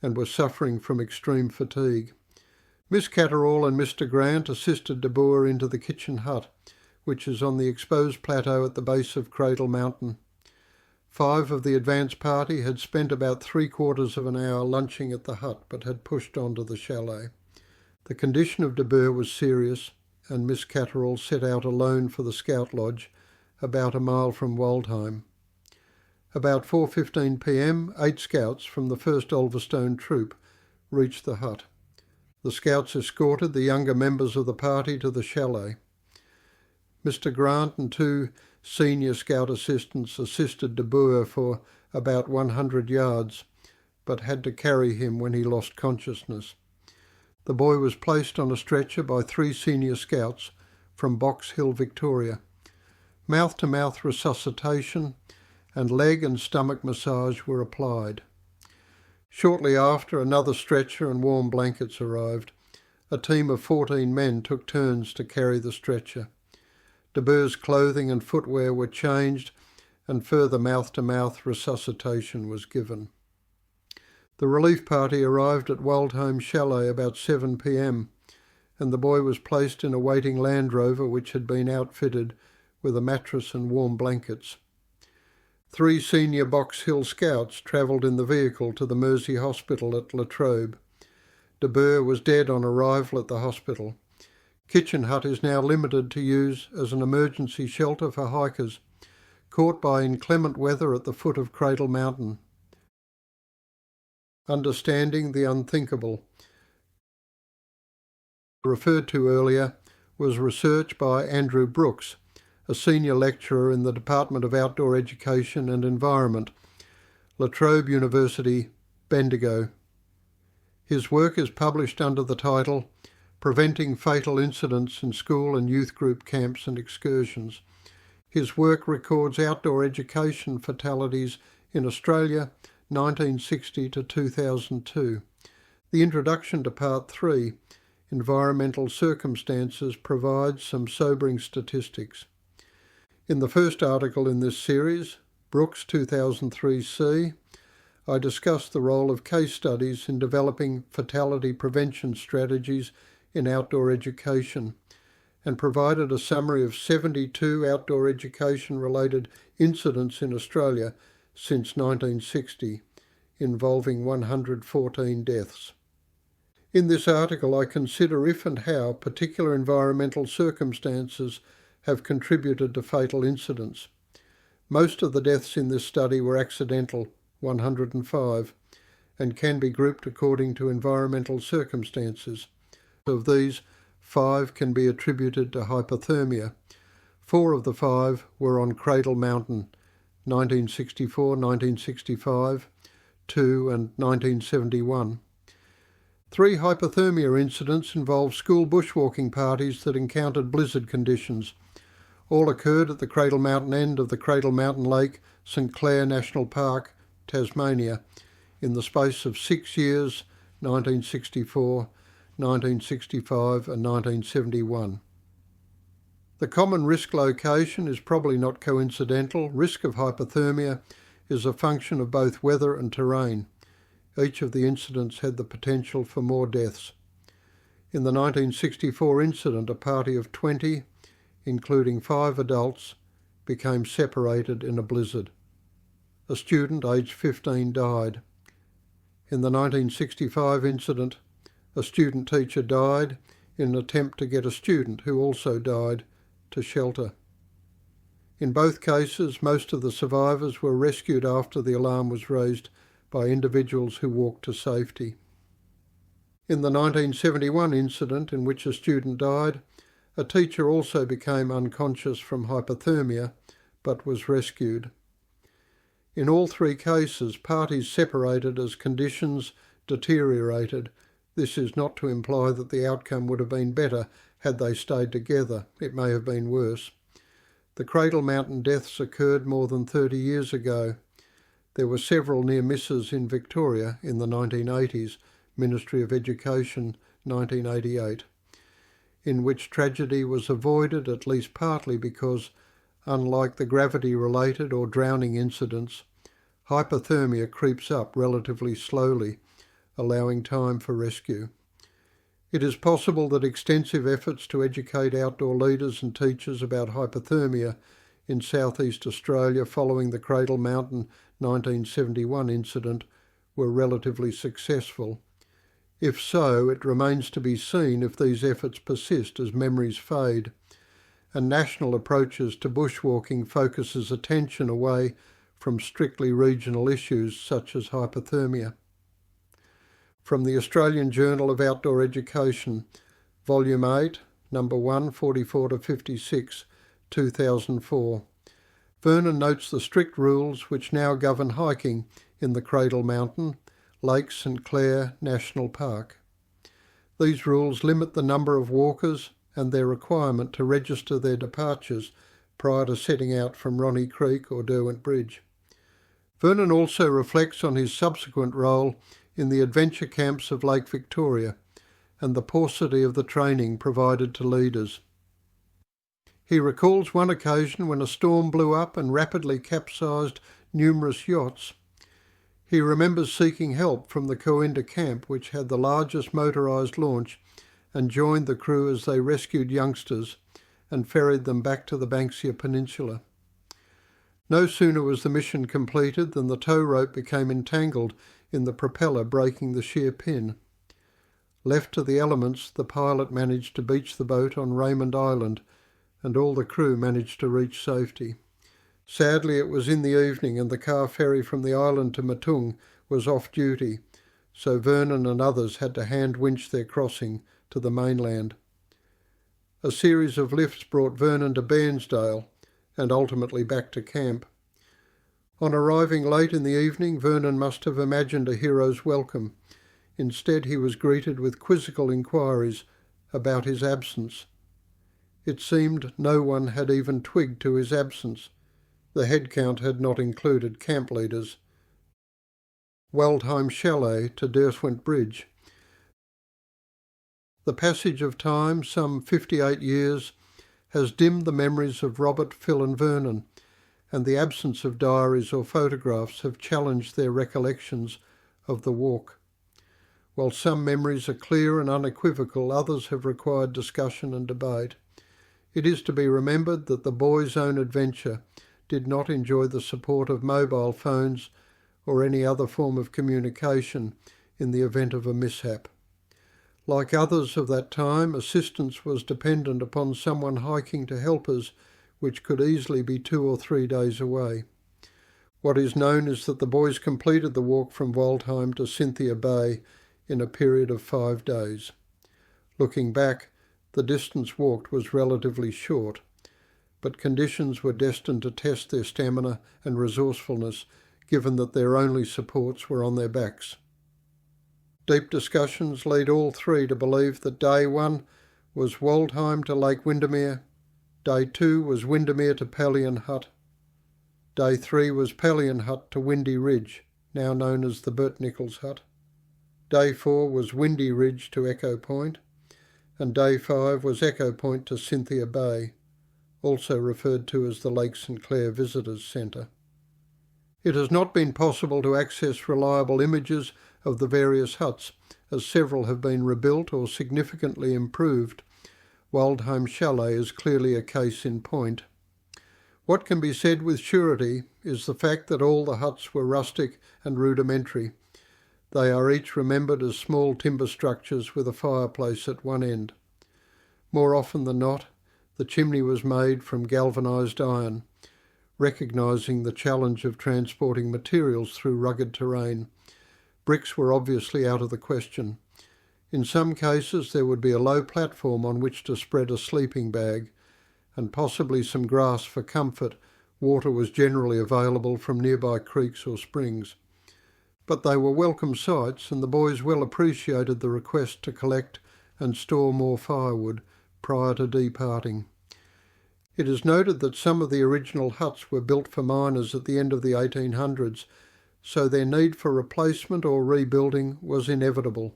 and were suffering from extreme fatigue. Miss Catterall and Mr. Grant assisted de Boer into the kitchen hut, which is on the exposed plateau at the base of Cradle Mountain. 5 of the advance party had spent about 3/4 of an hour lunching at the hut, but had pushed on to the chalet. The condition of de Boer was serious, and Miss Catterall set out alone for the scout lodge, about a mile from Waldheim. About 4:15 p.m, 8 scouts from the 1st Ulverstone Troop reached the hut. The scouts escorted the younger members of the party to the chalet. Mr. Grant and 2 senior scout assistants assisted de Boer for about 100 yards, but had to carry him when he lost consciousness. The boy was placed on a stretcher by 3 senior scouts from Box Hill, Victoria. Mouth-to-mouth resuscitation and leg and stomach massage were applied. Shortly after, another stretcher and warm blankets arrived. A team of 14 men took turns to carry the stretcher. De Boer's clothing and footwear were changed and further mouth-to-mouth resuscitation was given. The relief party arrived at Waldheim Chalet about 7 p.m. and the boy was placed in a waiting Land Rover which had been outfitted with a mattress and warm blankets. 3 senior Box Hill scouts travelled in the vehicle to the Mersey Hospital at Latrobe. De Boer was dead on arrival at the hospital. Kitchen Hut is now limited to use as an emergency shelter for hikers caught by inclement weather at the foot of Cradle Mountain. Understanding the Unthinkable, referred to earlier, was research by Andrew Brooks, a senior lecturer in the Department of Outdoor Education and Environment, Latrobe University, Bendigo. His work is published under the title Preventing Fatal Incidents in School and Youth Group Camps and Excursions. His work records outdoor education fatalities in Australia 1960 to 2002. The introduction to Part 3, Environmental Circumstances, provides some sobering statistics. In the first article in this series, Brooks 2003C, I discussed the role of case studies in developing fatality prevention strategies in outdoor education and provided a summary of 72 outdoor education-related incidents in Australia since 1960, involving 114 deaths. In this article, I consider if and how particular environmental circumstances have contributed to fatal incidents. Most of the deaths in this study were accidental, 105, and can be grouped according to environmental circumstances. Of these, 5 can be attributed to hypothermia. 4 of the 5 were on Cradle Mountain, 1964, 1965, 2 and 1971. 3 hypothermia incidents involved school bushwalking parties that encountered blizzard conditions. All occurred at the Cradle Mountain end of the Cradle Mountain Lake, St Clair National Park, Tasmania, in the space of 6 years, 1964, 1965 and 1971. The common risk location is probably not coincidental. Risk of hypothermia is a function of both weather and terrain. Each of the incidents had the potential for more deaths. In the 1964 incident, a party of 20, including 5 adults, became separated in a blizzard. A student aged 15 died. In the 1965 incident, a student teacher died in an attempt to get a student who also died to shelter. In both cases, most of the survivors were rescued after the alarm was raised by individuals who walked to safety. In the 1971 incident in which a student died, a teacher also became unconscious from hypothermia but was rescued. In all 3 cases, parties separated as conditions deteriorated. This is not to imply that the outcome would have been better had they stayed together. It may have been worse. The Cradle Mountain deaths occurred more than 30 years ago. There were several near misses in Victoria in the 1980s, Ministry of Education 1988, in which tragedy was avoided at least partly because, unlike the gravity-related or drowning incidents, hypothermia creeps up relatively slowly, allowing time for rescue. It is possible that extensive efforts to educate outdoor leaders and teachers about hypothermia in southeast Australia following the Cradle Mountain 1971 incident were relatively successful. If so, it remains to be seen if these efforts persist as memories fade, and national approaches to bushwalking focuses attention away from strictly regional issues such as hypothermia. From the Australian Journal of Outdoor Education, Volume 8, Number 1, 44-56, 2004. Vernon notes the strict rules which now govern hiking in the Cradle Mountain, Lake St Clair National Park. These rules limit the number of walkers and their requirement to register their departures prior to setting out from Ronnie Creek or Derwent Bridge. Vernon also reflects on his subsequent role in the adventure camps of Lake Victoria and the paucity of the training provided to leaders. He recalls one occasion when a storm blew up and rapidly capsized numerous yachts. He remembers seeking help from the Coenda camp, which had the largest motorised launch, and joined the crew as they rescued youngsters and ferried them back to the Banksia Peninsula. No sooner was the mission completed than the tow rope became entangled in the propeller, breaking the sheer pin. Left to the elements, the pilot managed to beach the boat on Raymond Island, and all the crew managed to reach safety. Sadly, it was in the evening and the car ferry from the island to Matung was off duty, so Vernon and others had to hand winch their crossing to the mainland. A series of lifts brought Vernon to Bairnsdale and ultimately back to camp. On arriving late in the evening, Vernon must have imagined a hero's welcome. Instead, he was greeted with quizzical inquiries about his absence. It seemed no one had even twigged to his absence. The head count had not included camp leaders. Waldheim Chalet to Derwent Bridge. The passage of time, some 58 years, has dimmed the memories of Robert, Phil and Vernon, and the absence of diaries or photographs have challenged their recollections of the walk. While some memories are clear and unequivocal, others have required discussion and debate. It is to be remembered that the boys' own adventure did not enjoy the support of mobile phones or any other form of communication in the event of a mishap. Like others of that time, assistance was dependent upon someone hiking to help us, which could easily be 2 or 3 days away. What is known is that the boys completed the walk from Waldheim to Cynthia Bay in a period of 5 days. Looking back, the distance walked was relatively short, but conditions were destined to test their stamina and resourcefulness, given that their only supports were on their backs. Deep discussions lead all three to believe that Day 1 was Waldheim to Lake Windermere, Day 2 was Windermere to Pelion Hut, Day 3 was Pelion Hut to Windy Ridge, now known as the Bert Nichols Hut, Day 4 was Windy Ridge to Echo Point, and Day 5 was Echo Point to Cynthia Bay, also referred to as the Lake St Clair Visitors Centre. It has not been possible to access reliable images of the various huts, as several have been rebuilt or significantly improved. Waldheim Chalet is clearly a case in point. What can be said with surety is the fact that all the huts were rustic and rudimentary. They are each remembered as small timber structures with a fireplace at one end. More often than not, the chimney was made from galvanised iron, recognising the challenge of transporting materials through rugged terrain. Bricks were obviously out of the question. In some cases there would be a low platform on which to spread a sleeping bag, and possibly some grass for comfort. Water was generally available from nearby creeks or springs. But they were welcome sights, and the boys well appreciated the request to collect and store more firewood prior to departing. It is noted that some of the original huts were built for miners at the end of the 1800s, so their need for replacement or rebuilding was inevitable.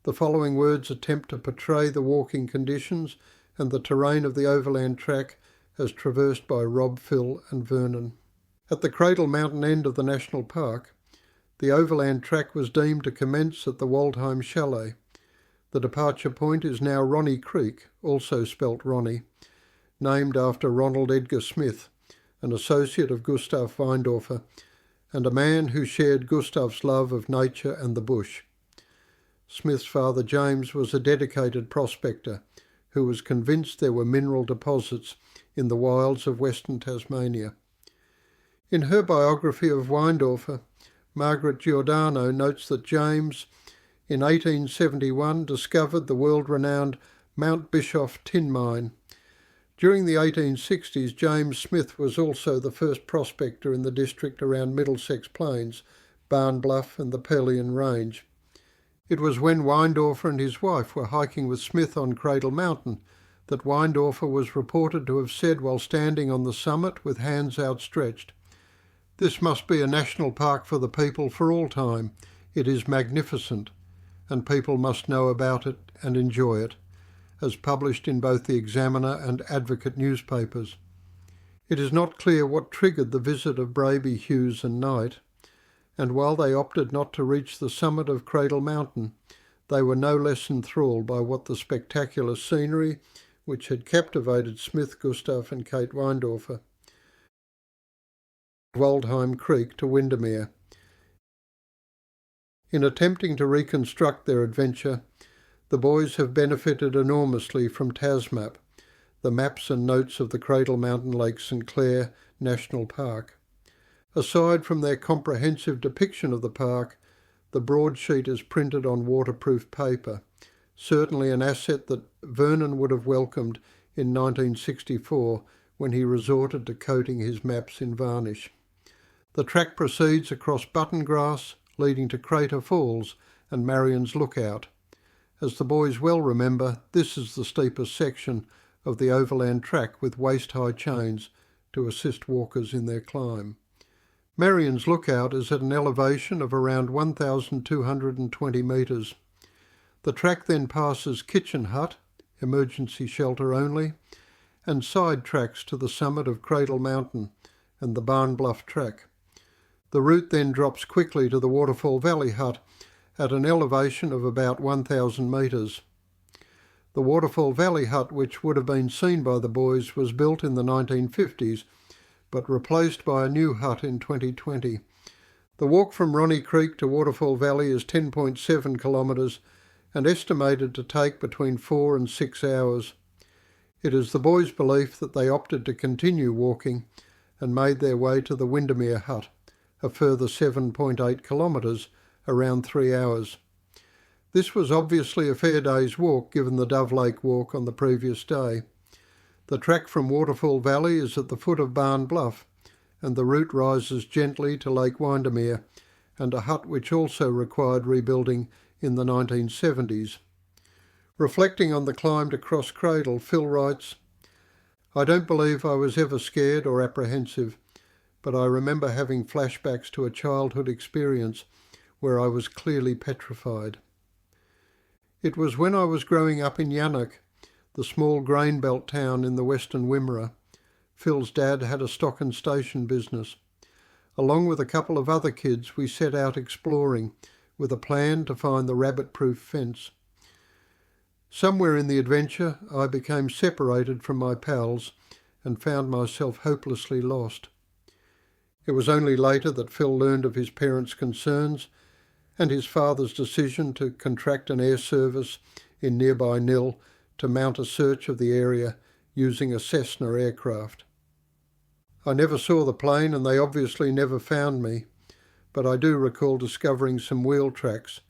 The following words attempt to portray the walking conditions and the terrain of the Overland Track as traversed by Rob, Phil and Vernon. At the Cradle mountain end of the National Park, the Overland Track was deemed to commence at the Waldheim Chalet. The departure point is now Ronnie Creek, also spelt Ronnie, named after Ronald Edgar Smith, an associate of Gustav Weindorfer, and a man who shared Gustav's love of nature and the bush. Smith's father James was a dedicated prospector who was convinced there were mineral deposits in the wilds of Western Tasmania. In her biography of Weindorfer, Margaret Giordano notes that James, in 1871, discovered the world-renowned Mount Bischoff tin mine. During the 1860s, James Smith was also the first prospector in the district around Middlesex Plains, Barn Bluff and the Pelion Range. It was when Weindorfer and his wife were hiking with Smith on Cradle Mountain that Weindorfer was reported to have said while standing on the summit with hands outstretched, "This must be a national park for the people for all time. It is magnificent, and people must know about it and enjoy it," as published in both the Examiner and Advocate newspapers. It is not clear what triggered the visit of Braby, Hughes and Knight, and while they opted not to reach the summit of Cradle Mountain, they were no less enthralled by what the spectacular scenery, which had captivated Smith, Gustav and Kate Weindorfer, Waldheim Creek to Windermere. In attempting to reconstruct their adventure, the boys have benefited enormously from TASMAP, the maps and notes of the Cradle Mountain Lake St Clair National Park. Aside from their comprehensive depiction of the park, the broadsheet is printed on waterproof paper, certainly an asset that Vernon would have welcomed in 1964 when he resorted to coating his maps in varnish. The track proceeds across button grass, leading to Crater Falls and Marion's Lookout. As the boys well remember, this is the steepest section of the Overland Track with waist-high chains to assist walkers in their climb. Marion's Lookout is at an elevation of around 1,220 metres. The track then passes Kitchen Hut, emergency shelter only, and side tracks to the summit of Cradle Mountain and the Barn Bluff Track. The route then drops quickly to the Waterfall Valley Hut at an elevation of about 1,000 metres. The Waterfall Valley Hut, which would have been seen by the boys, was built in the 1950s, but replaced by a new hut in 2020. The walk from Ronnie Creek to Waterfall Valley is 10.7 kilometres and estimated to take between 4 and 6 hours. It is the boys' belief that they opted to continue walking and made their way to the Windermere Hut, a further 7.8 kilometres, around 3 hours. This was obviously a fair day's walk given the Dove Lake walk on the previous day. The track from Waterfall Valley is at the foot of Barn Bluff, and the route rises gently to Lake Windermere and a hut which also required rebuilding in the 1970s. Reflecting on the climb to Cross Cradle, Phil writes, "I don't believe I was ever scared or apprehensive, but I remember having flashbacks to a childhood experience where I was clearly petrified. It was when I was growing up in Yannock, the small grain belt town in the western Wimmera. Phil's dad had a stock and station business. Along with a couple of other kids, we set out exploring with a plan to find the rabbit-proof fence. Somewhere in the adventure, I became separated from my pals and found myself hopelessly lost. It was only later that Phil learned of his parents' concerns and his father's decision to contract an air service in nearby Nil to mount a search of the area using a Cessna aircraft. I never saw the plane and they obviously never found me, but I do recall discovering some wheel tracks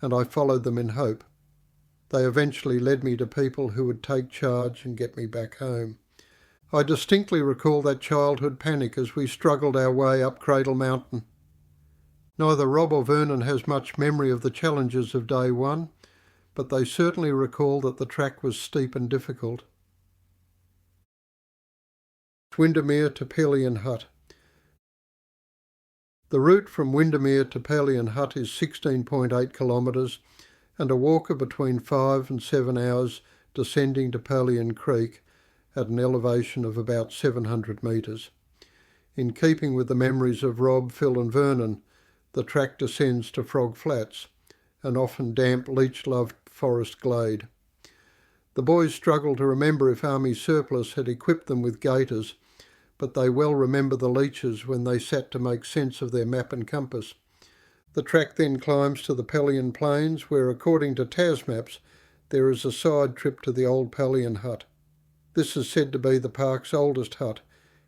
and I followed them in hope. They eventually led me to people who would take charge and get me back home. I distinctly recall that childhood panic as we struggled our way up Cradle Mountain. Neither Rob or Vernon has much memory of the challenges of day one, but they certainly recall that the track was steep and difficult. Windermere to Pelion Hut. The route from Windermere to Pelion Hut is 16.8 kilometres and a walk of between 5 and 7 hours descending to Pelion Creek at an elevation of about 700 metres. In keeping with the memories of Rob, Phil and Vernon, the track descends to Frog Flats, an often damp leech-loved forest glade. The boys struggle to remember if Army surplus had equipped them with gaiters, but they well remember the leeches when they sat to make sense of their map and compass. The track then climbs to the Pelion Plains, where, according to TASMAPs, there is a side trip to the old Pelion Hut. This is said to be the park's oldest hut,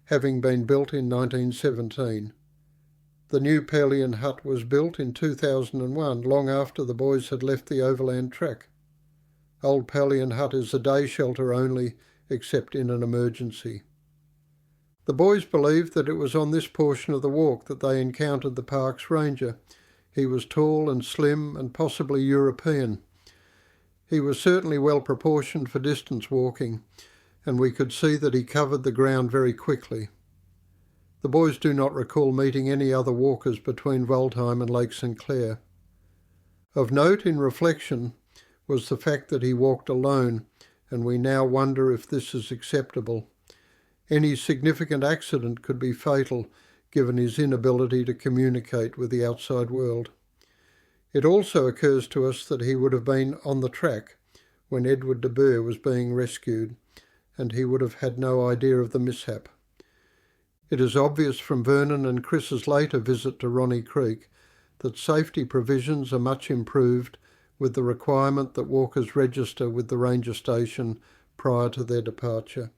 having been built in 1917. The new Pelion Hut was built in 2001, long after the boys had left the Overland Track. Old Pelion Hut is a day shelter only, except in an emergency. The boys believed that it was on this portion of the walk that they encountered the park's ranger. He was tall and slim and possibly European. He was certainly well proportioned for distance walking, and we could see that he covered the ground very quickly. The boys do not recall meeting any other walkers between Waldheim and Lake St Clair. Of note in reflection was the fact that he walked alone, and we now wonder if this is acceptable. Any significant accident could be fatal, given his inability to communicate with the outside world. It also occurs to us that he would have been on the track when Edward de Burgh was being rescued, and he would have had no idea of the mishap. It is obvious from Vernon and Chris's later visit to Ronnie Creek that safety provisions are much improved, with the requirement that walkers register with the ranger station prior to their departure.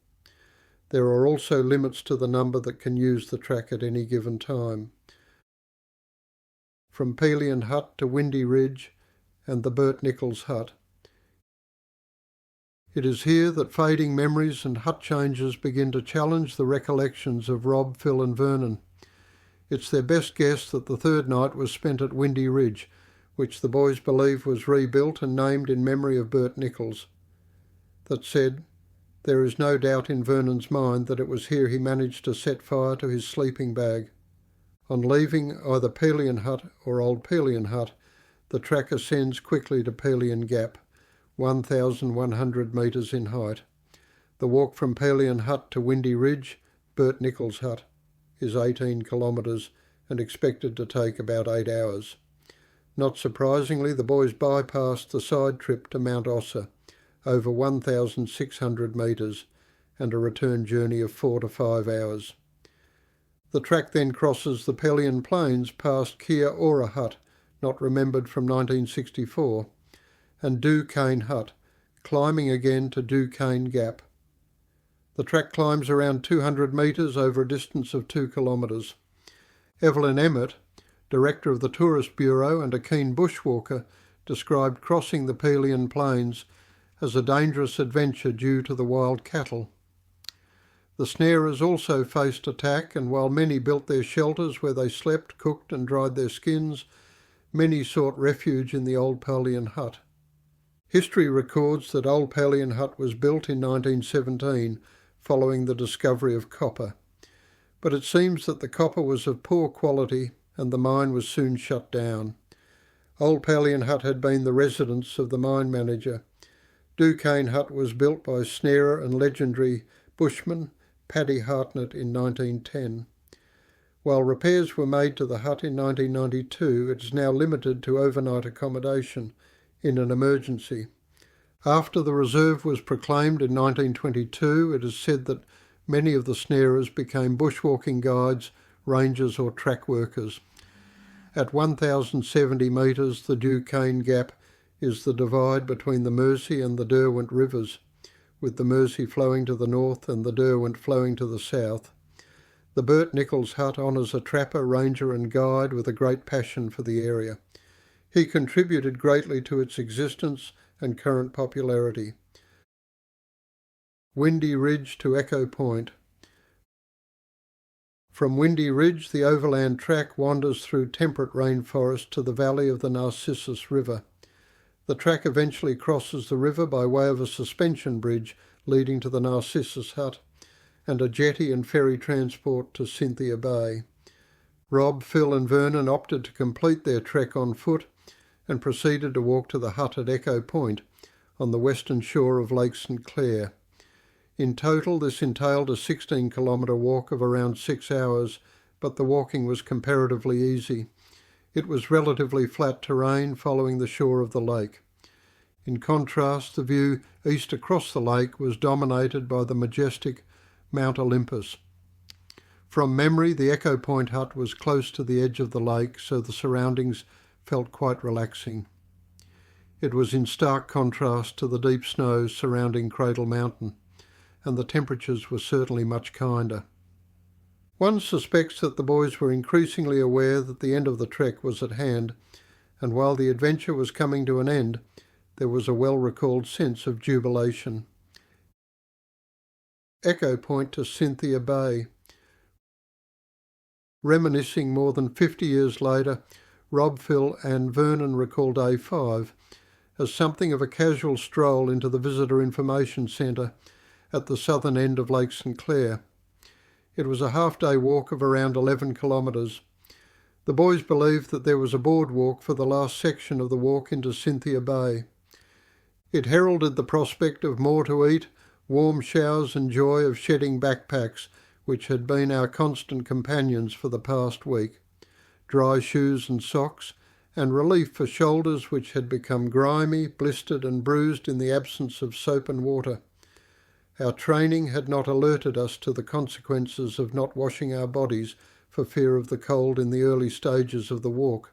There are also limits to the number that can use the track at any given time. From Pelion Hut to Windy Ridge and the Bert Nichols hut. It is here that fading memories and hut changes begin to challenge the recollections of Rob, Phil and Vernon. It's their best guess that the third night was spent at Windy Ridge, which the boys believe was rebuilt and named in memory of Bert Nichols. That said, there is no doubt in Vernon's mind that it was here he managed to set fire to his sleeping bag. On leaving either Pelion Hut or Old Pelion Hut, the track ascends quickly to Pelion Gap, 1,100 metres in height. The walk from Pelion Hut to Windy Ridge, Bert Nichols' hut, is 18 kilometres and expected to take about 8 hours. Not surprisingly, the boys bypassed the side trip to Mount Ossa, over 1,600 metres, and a return journey of 4 to 5 hours. The track then crosses the Pelion Plains past Kia Ora Hut, not remembered from 1964, and Duquesne Hut, climbing again to Duquesne Gap. The track climbs around 200 metres over a distance of 2 kilometres. Evelyn Emmett, director of the Tourist Bureau and a keen bushwalker, described crossing the Pelion Plains as a dangerous adventure due to the wild cattle. The snarers also faced attack, and while many built their shelters where they slept, cooked and dried their skins, many sought refuge in the Old Pelion Hut. History records that Old Pelion Hut was built in 1917 following the discovery of copper, but it seems that the copper was of poor quality and the mine was soon shut down. Old Pelion Hut had been the residence of the mine manager. Duquesne Hut was built by snarer and legendary bushman Paddy Hartnett in 1910. While repairs were made to the hut in 1992, it is now limited to overnight accommodation in an emergency. After the reserve was proclaimed in 1922, it is said that many of the snarers became bushwalking guides, rangers or track workers. At 1,070 metres, the Duquesne Gap is the divide between the Mersey and the Derwent rivers, with the Mersey flowing to the north and the Derwent flowing to the south. The Bert Nichols hut honours a trapper, ranger and guide with a great passion for the area. He contributed greatly to its existence and current popularity. Windy Ridge to Echo Point. From Windy Ridge, the Overland Track wanders through temperate rainforest to the valley of the Narcissus River. The track eventually crosses the river by way of a suspension bridge leading to the Narcissus hut and a jetty and ferry transport to Cynthia Bay. Rob, Phil and Vernon opted to complete their trek on foot and proceeded to walk to the hut at Echo Point on the western shore of Lake St Clair. In total, this entailed a 16-kilometre walk of around 6 hours, but the walking was comparatively easy. It was relatively flat terrain following the shore of the lake. In contrast, the view east across the lake was dominated by the majestic Mount Olympus. From memory, the Echo Point hut was close to the edge of the lake, so the surroundings felt quite relaxing. It was in stark contrast to the deep snows surrounding Cradle Mountain, and the temperatures were certainly much kinder. One suspects that the boys were increasingly aware that the end of the trek was at hand, and while the adventure was coming to an end, there was a well-recalled sense of jubilation. Echo Point to Cynthia Bay. Reminiscing more than 50 years later, Rob, Phil and Vernon recall day 5 as something of a casual stroll into the Visitor Information Centre at the southern end of Lake St Clair. It was a half-day walk of around 11 kilometres. The boys believed that there was a boardwalk for the last section of the walk into Cynthia Bay. It heralded the prospect of more to eat, warm showers and joy of shedding backpacks, which had been our constant companions for the past week, dry shoes and socks, and relief for shoulders which had become grimy, blistered and bruised in the absence of soap and water. Our training had not alerted us to the consequences of not washing our bodies for fear of the cold in the early stages of the walk.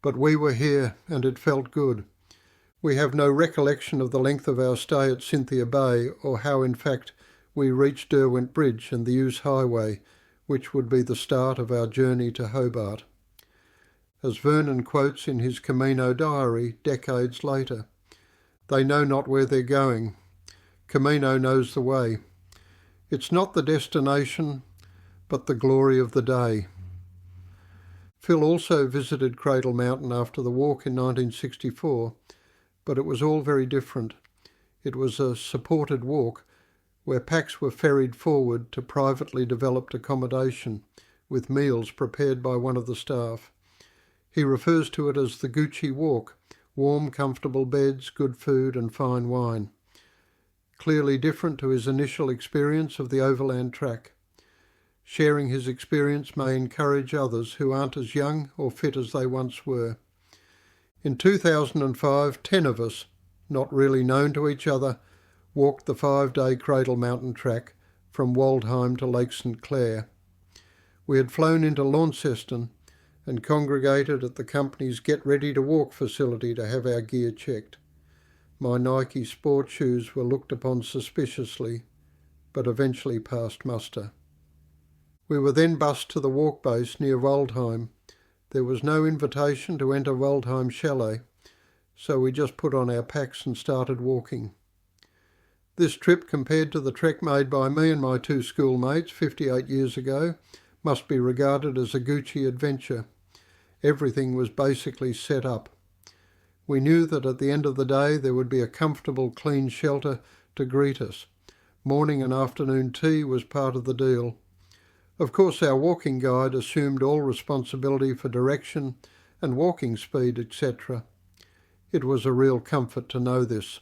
But we were here, and it felt good. We have no recollection of the length of our stay at Cynthia Bay, or how in fact we reached Derwent Bridge and the Hughes Highway, which would be the start of our journey to Hobart. As Vernon quotes in his Camino diary decades later, "They know not where they're going. Camino knows the way. It's not the destination, but the glory of the day." Phil also visited Cradle Mountain after the walk in 1964, but it was all very different. It was a supported walk where packs were ferried forward to privately developed accommodation with meals prepared by one of the staff. He refers to it as the Gucci Walk, warm, comfortable beds, good food and fine wine. Clearly different to his initial experience of the Overland Track. Sharing his experience may encourage others who aren't as young or fit as they once were. In 2005, 10 of us, not really known to each other, walked the 5-day Cradle Mountain Track from Waldheim to Lake St Clair. We had flown into Launceston and congregated at the company's Get Ready to Walk facility to have our gear checked. My Nike sport shoes were looked upon suspiciously, but eventually passed muster. We were then bussed to the walk base near Waldheim. There was no invitation to enter Waldheim Chalet, so we just put on our packs and started walking. This trip, compared to the trek made by me and my 2 schoolmates 58 years ago, must be regarded as a Gucci adventure. Everything was basically set up. We knew that at the end of the day there would be a comfortable, clean shelter to greet us. Morning and afternoon tea was part of the deal. Of course, our walking guide assumed all responsibility for direction and walking speed, etc. It was a real comfort to know this.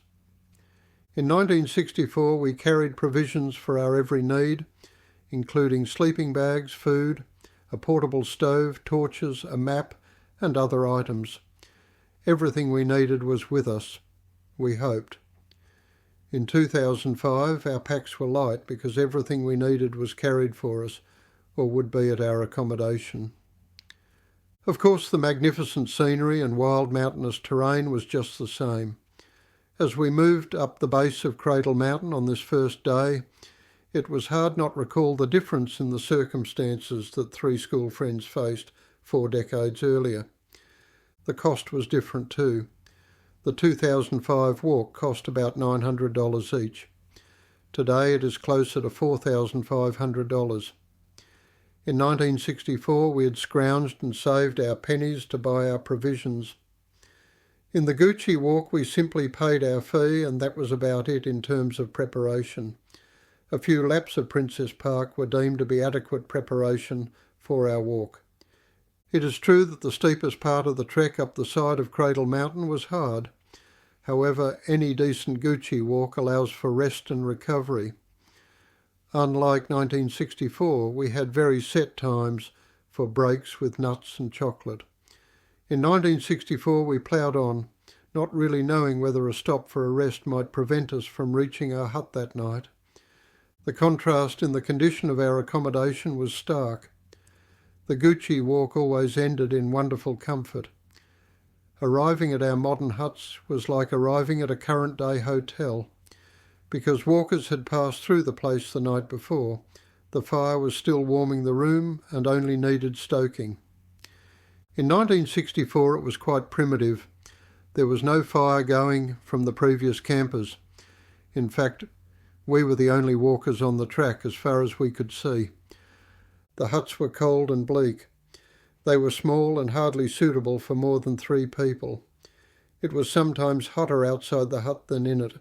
In 1964, we carried provisions for our every need, including sleeping bags, food, a portable stove, torches, a map, and other items. Everything we needed was with us, we hoped. In 2005, our packs were light because everything we needed was carried for us, or would be at our accommodation. Of course, the magnificent scenery and wild mountainous terrain was just the same. As we moved up the base of Cradle Mountain on this first day, it was hard not recall the difference in the circumstances that 3 school friends faced 4 decades earlier. The cost was different too. The 2005 walk cost about $900 each. Today it is closer to $4,500. In 1964 we had scrounged and saved our pennies to buy our provisions. In the Gucci walk we simply paid our fee and that was about it in terms of preparation. A few laps of Princess Park were deemed to be adequate preparation for our walk. It is true that the steepest part of the trek up the side of Cradle Mountain was hard. However, any decent Gucci walk allows for rest and recovery. Unlike 1964, we had very set times for breaks with nuts and chocolate. In 1964 we ploughed on, not really knowing whether a stop for a rest might prevent us from reaching our hut that night. The contrast in the condition of our accommodation was stark. The Gucci walk always ended in wonderful comfort. Arriving at our modern huts was like arriving at a current-day hotel. Because walkers had passed through the place the night before, the fire was still warming the room and only needed stoking. In 1964 it was quite primitive. There was no fire going from the previous campers. In fact, we were the only walkers on the track as far as we could see. The huts were cold and bleak. They were small and hardly suitable for more than 3 people. It was sometimes hotter outside the hut than in it.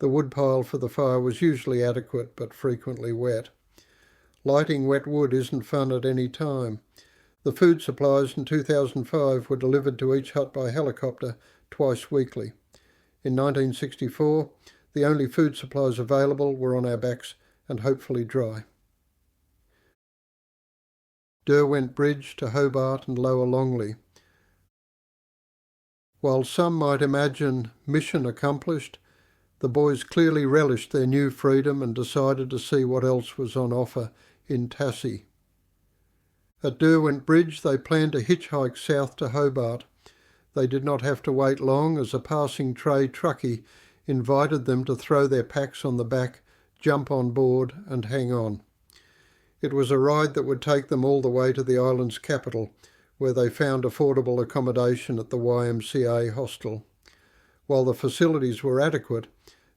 The woodpile for the fire was usually adequate, but frequently wet. Lighting wet wood isn't fun at any time. The food supplies in 2005 were delivered to each hut by helicopter twice weekly. In 1964, the only food supplies available were on our backs and hopefully dry. Derwent Bridge to Hobart and Lower Longley. While some might imagine mission accomplished, the boys clearly relished their new freedom and decided to see what else was on offer in Tassie. At Derwent Bridge they planned to hitchhike south to Hobart. They did not have to wait long, as a passing tray truckie invited them to throw their packs on the back, jump on board and hang on. It was a ride that would take them all the way to the island's capital, where they found affordable accommodation at the YMCA hostel. While the facilities were adequate,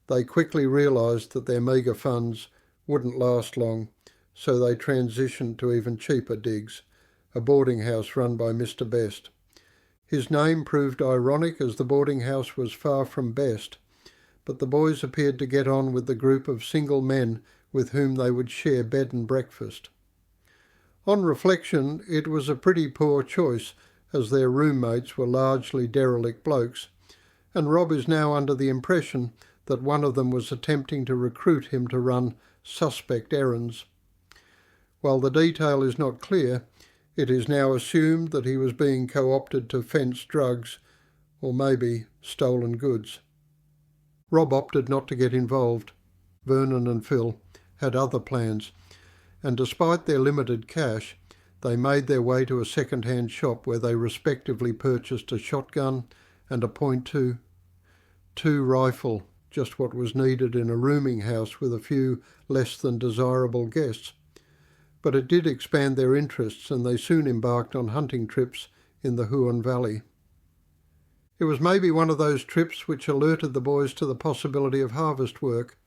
they quickly realised that their meagre funds wouldn't last long, so they transitioned to even cheaper digs, a boarding house run by Mr. Best. His name proved ironic, as the boarding house was far from best, but the boys appeared to get on with the group of single men with whom they would share bed and breakfast. On reflection, it was a pretty poor choice, as their roommates were largely derelict blokes, and Rob is now under the impression that one of them was attempting to recruit him to run suspect errands. While the detail is not clear, it is now assumed that he was being co-opted to fence drugs, or maybe stolen goods. Rob opted not to get involved. Vernon and Phil had other plans, and despite their limited cash, they made their way to a second-hand shop where they respectively purchased a shotgun and a .22 rifle, just what was needed in a rooming house with a few less than desirable guests. But it did expand their interests, and they soon embarked on hunting trips in the Huon Valley. It was maybe one of those trips which alerted the boys to the possibility of harvest work,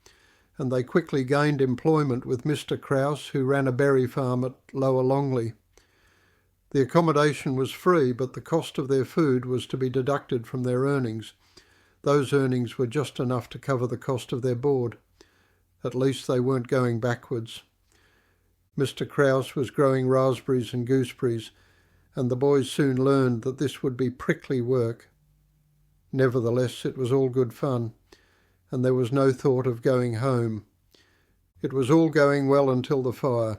and they quickly gained employment with Mr. Krause, who ran a berry farm at Lower Longley. The accommodation was free, but the cost of their food was to be deducted from their earnings. Those earnings were just enough to cover the cost of their board. At least they weren't going backwards. Mr. Krause was growing raspberries and gooseberries, and the boys soon learned that this would be prickly work. Nevertheless, it was all good fun, and there was no thought of going home. It was all going well until the fire.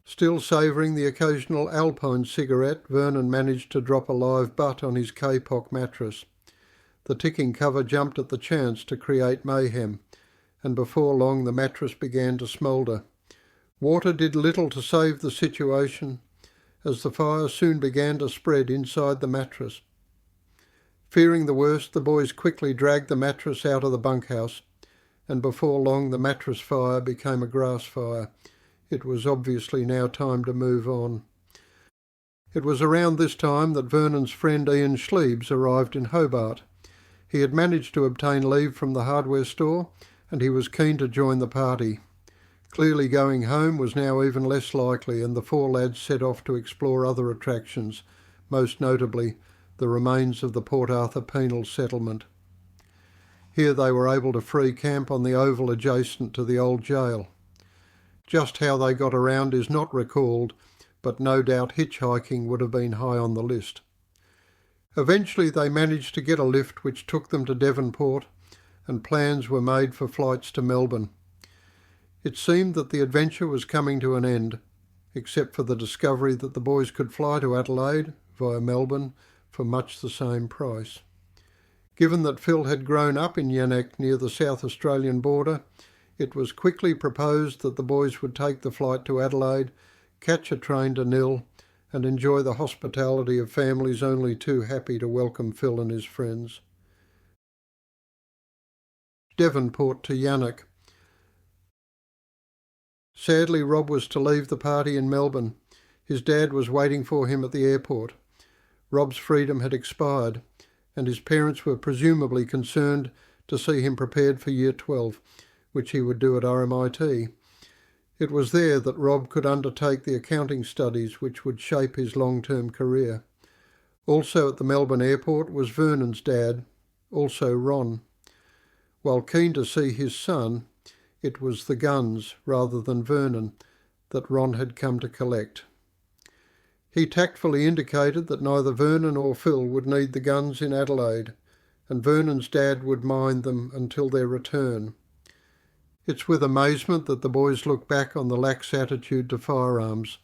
Still savouring the occasional Alpine cigarette, Vernon managed to drop a live butt on his kapok mattress. The ticking cover jumped at the chance to create mayhem, and before long the mattress began to smoulder. Water did little to save the situation, as the fire soon began to spread inside the mattress. Fearing the worst, the boys quickly dragged the mattress out of the bunkhouse, and before long the mattress fire became a grass fire. It was obviously now time to move on. It was around this time that Vernon's friend Ian Schliebs arrived in Hobart. He had managed to obtain leave from the hardware store, and he was keen to join the party. Clearly going home was now even less likely, and the 4 lads set off to explore other attractions, most notably the remains of the Port Arthur penal settlement. Here they were able to free camp on the oval adjacent to the old jail. Just how they got around is not recalled, but no doubt hitchhiking would have been high on the list. Eventually they managed to get a lift which took them to Devonport, and plans were made for flights to Melbourne. It seemed that the adventure was coming to an end, except for the discovery that the boys could fly to Adelaide via Melbourne for much the same price. Given that Phil had grown up in Yannick near the South Australian border, it was quickly proposed that the boys would take the flight to Adelaide, catch a train to Nil, and enjoy the hospitality of families only too happy to welcome Phil and his friends. Devonport to Yannick. Sadly, Rob was to leave the party in Melbourne. His dad was waiting for him at the airport. Rob's freedom had expired, and his parents were presumably concerned to see him prepared for Year 12, which he would do at RMIT. It was there that Rob could undertake the accounting studies which would shape his long-term career. Also at the Melbourne airport was Vernon's dad, also Ron. While keen to see his son, it was the guns, rather than Vernon, that Ron had come to collect. He tactfully indicated that neither Vernon or Phil would need the guns in Adelaide, and Vernon's dad would mind them until their return. It's with amazement that the boys look back on the lax attitude to firearms.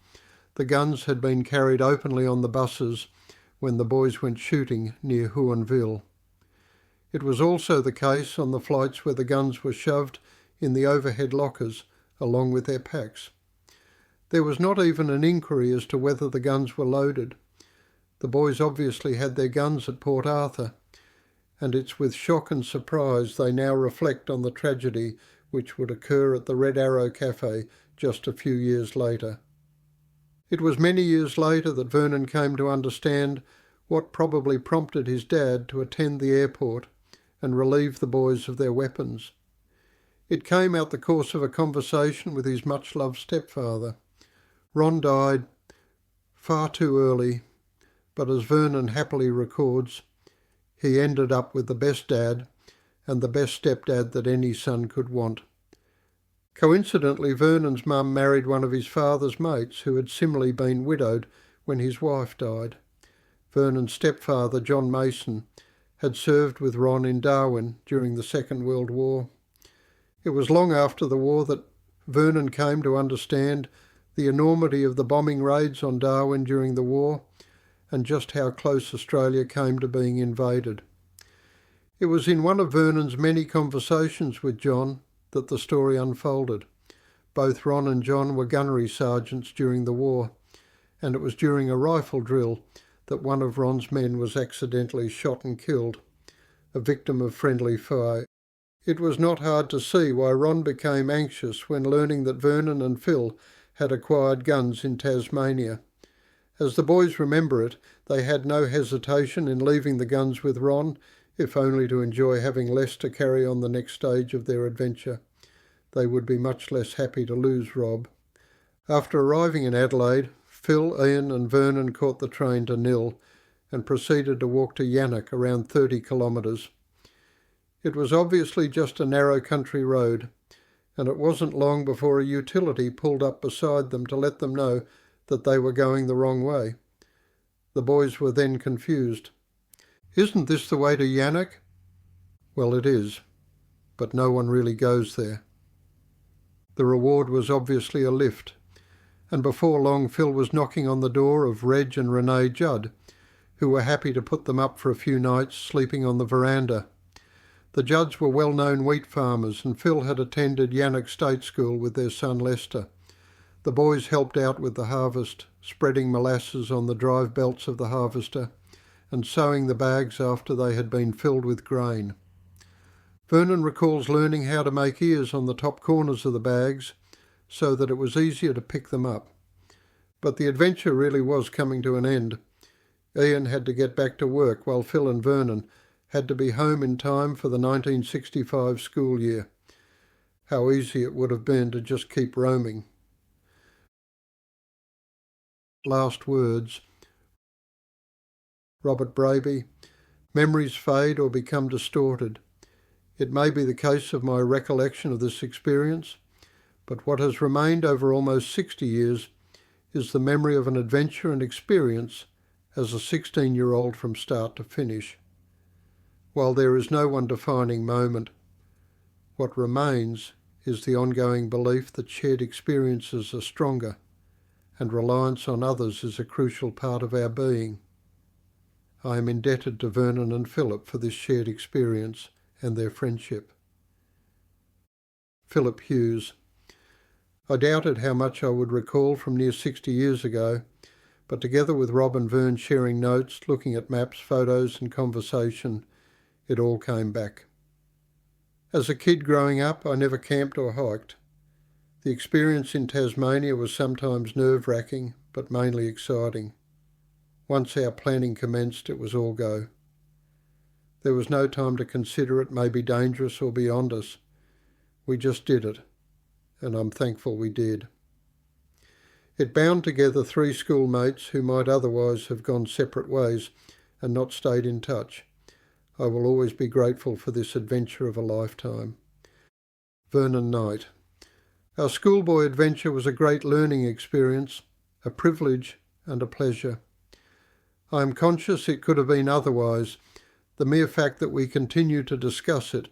The guns had been carried openly on the buses when the boys went shooting near Huonville. It was also the case on the flights where the guns were shoved in the overhead lockers along with their packs. There was not even an inquiry as to whether the guns were loaded. The boys obviously had their guns at Port Arthur, and it's with shock and surprise they now reflect on the tragedy which would occur at the Red Arrow Cafe just a few years later. It was many years later that Vernon came to understand what probably prompted his dad to attend the airport and relieve the boys of their weapons. It came out the course of a conversation with his much-loved stepfather. Ron died far too early, but as Vernon happily records, he ended up with the best dad and the best stepdad that any son could want. Coincidentally, Vernon's mum married one of his father's mates who had similarly been widowed when his wife died. Vernon's stepfather, John Mason, had served with Ron in Darwin during the Second World War. It was long after the war that Vernon came to understand the enormity of the bombing raids on Darwin during the war and just how close Australia came to being invaded. It was in one of Vernon's many conversations with John that the story unfolded. Both Ron and John were gunnery sergeants during the war, and it was during a rifle drill that one of Ron's men was accidentally shot and killed, a victim of friendly fire. It was not hard to see why Ron became anxious when learning that Vernon and Phil had acquired guns in Tasmania. As the boys remember it, they had no hesitation in leaving the guns with Ron, if only to enjoy having less to carry on the next stage of their adventure. They would be much less happy to lose Rob. After arriving in Adelaide, Phil, Ian and Vernon caught the train to Nil and proceeded to walk to Yannock, around 30 kilometres. It was obviously just a narrow country road, and it wasn't long before a utility pulled up beside them to let them know that they were going the wrong way. The boys were then confused. "Isn't this the way to Yannock?" "Well, it is, but no one really goes there." The reward was obviously a lift, and before long Phil was knocking on the door of Reg and Renee Judd, who were happy to put them up for a few nights, sleeping on the veranda. The Judds were well-known wheat farmers, and Phil had attended Yannock State School with their son Lester. The boys helped out with the harvest, spreading molasses on the drive belts of the harvester, and sewing the bags after they had been filled with grain. Vernon recalls learning how to make ears on the top corners of the bags so that it was easier to pick them up. But the adventure really was coming to an end. Ian had to get back to work while Phil and Vernon had to be home in time for the 1965 school year. How easy it would have been to just keep roaming. Last words. Robert Braby. Memories fade or become distorted. It may be the case of my recollection of this experience, but what has remained over almost 60 years is the memory of an adventure and experience as a 16-year-old from start to finish. While there is no one defining moment, what remains is the ongoing belief that shared experiences are stronger, and reliance on others is a crucial part of our being. I am indebted to Vernon and Philip for this shared experience and their friendship. Philip Hughes. I doubted how much I would recall from near 60 years ago, but together with Rob and Vern sharing notes, looking at maps, photos and conversation, it all came back. As a kid growing up, I never camped or hiked. The experience in Tasmania was sometimes nerve-wracking, but mainly exciting. Once our planning commenced, it was all go. There was no time to consider it may be dangerous or beyond us. We just did it, and I'm thankful we did. It bound together three schoolmates who might otherwise have gone separate ways and not stayed in touch. I will always be grateful for this adventure of a lifetime. Vernon Knight. Our schoolboy adventure was a great learning experience, a privilege and a pleasure. I am conscious it could have been otherwise. The mere fact that we continue to discuss it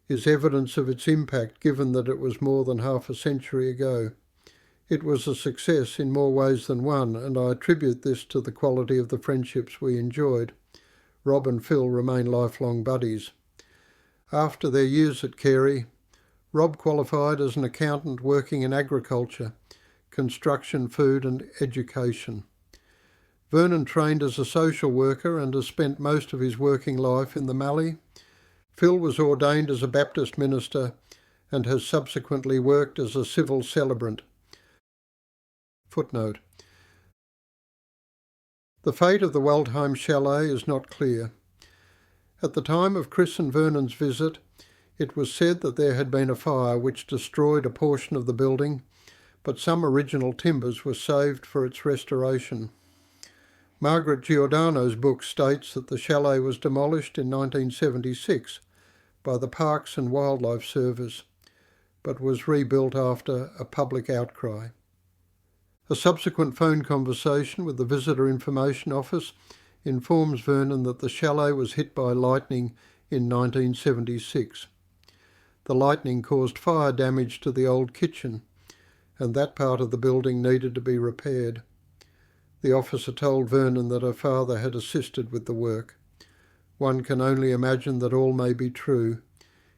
is evidence of its impact, given that it was more than half a century ago. It was a success in more ways than one, and I attribute this to the quality of the friendships we enjoyed. Rob and Phil remain lifelong buddies. After their years at Carey, Rob qualified as an accountant working in agriculture, construction, food and education. Vernon trained as a social worker and has spent most of his working life in the Mallee. Phil was ordained as a Baptist minister and has subsequently worked as a civil celebrant. Footnote. The fate of the Waldheim Chalet is not clear. At the time of Chris and Vernon's visit, it was said that there had been a fire which destroyed a portion of the building, but some original timbers were saved for its restoration. Margaret Giordano's book states that the chalet was demolished in 1976 by the Parks and Wildlife Service, but was rebuilt after a public outcry. A subsequent phone conversation with the Visitor Information Office informs Vernon that the chalet was hit by lightning in 1976. The lightning caused fire damage to the old kitchen, and that part of the building needed to be repaired. The officer told Vernon that her father had assisted with the work. One can only imagine that all may be true.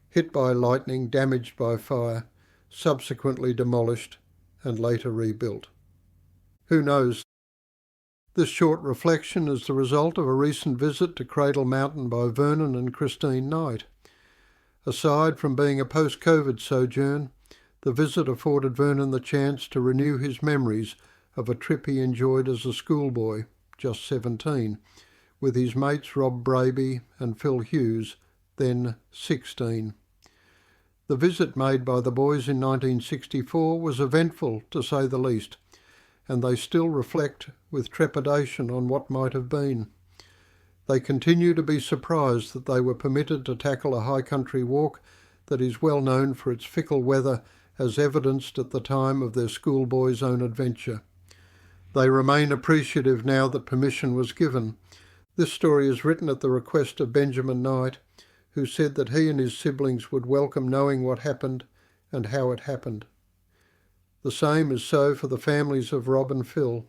Hit by lightning, damaged by fire, subsequently demolished, and later rebuilt. Who knows? This short reflection is the result of a recent visit to Cradle Mountain by Vernon and Christine Knight. Aside from being a post-COVID sojourn, the visit afforded Vernon the chance to renew his memories of a trip he enjoyed as a schoolboy, just 17, with his mates Rob Braby and Phil Hughes, then 16. The visit made by the boys in 1964 was eventful, to say the least, and they still reflect with trepidation on what might have been. They continue to be surprised that they were permitted to tackle a high country walk that is well known for its fickle weather, as evidenced at the time of their schoolboy's own adventure. They remain appreciative now that permission was given. This story is written at the request of Benjamin Knight, who said that he and his siblings would welcome knowing what happened and how it happened. The same is so for the families of Rob and Phil.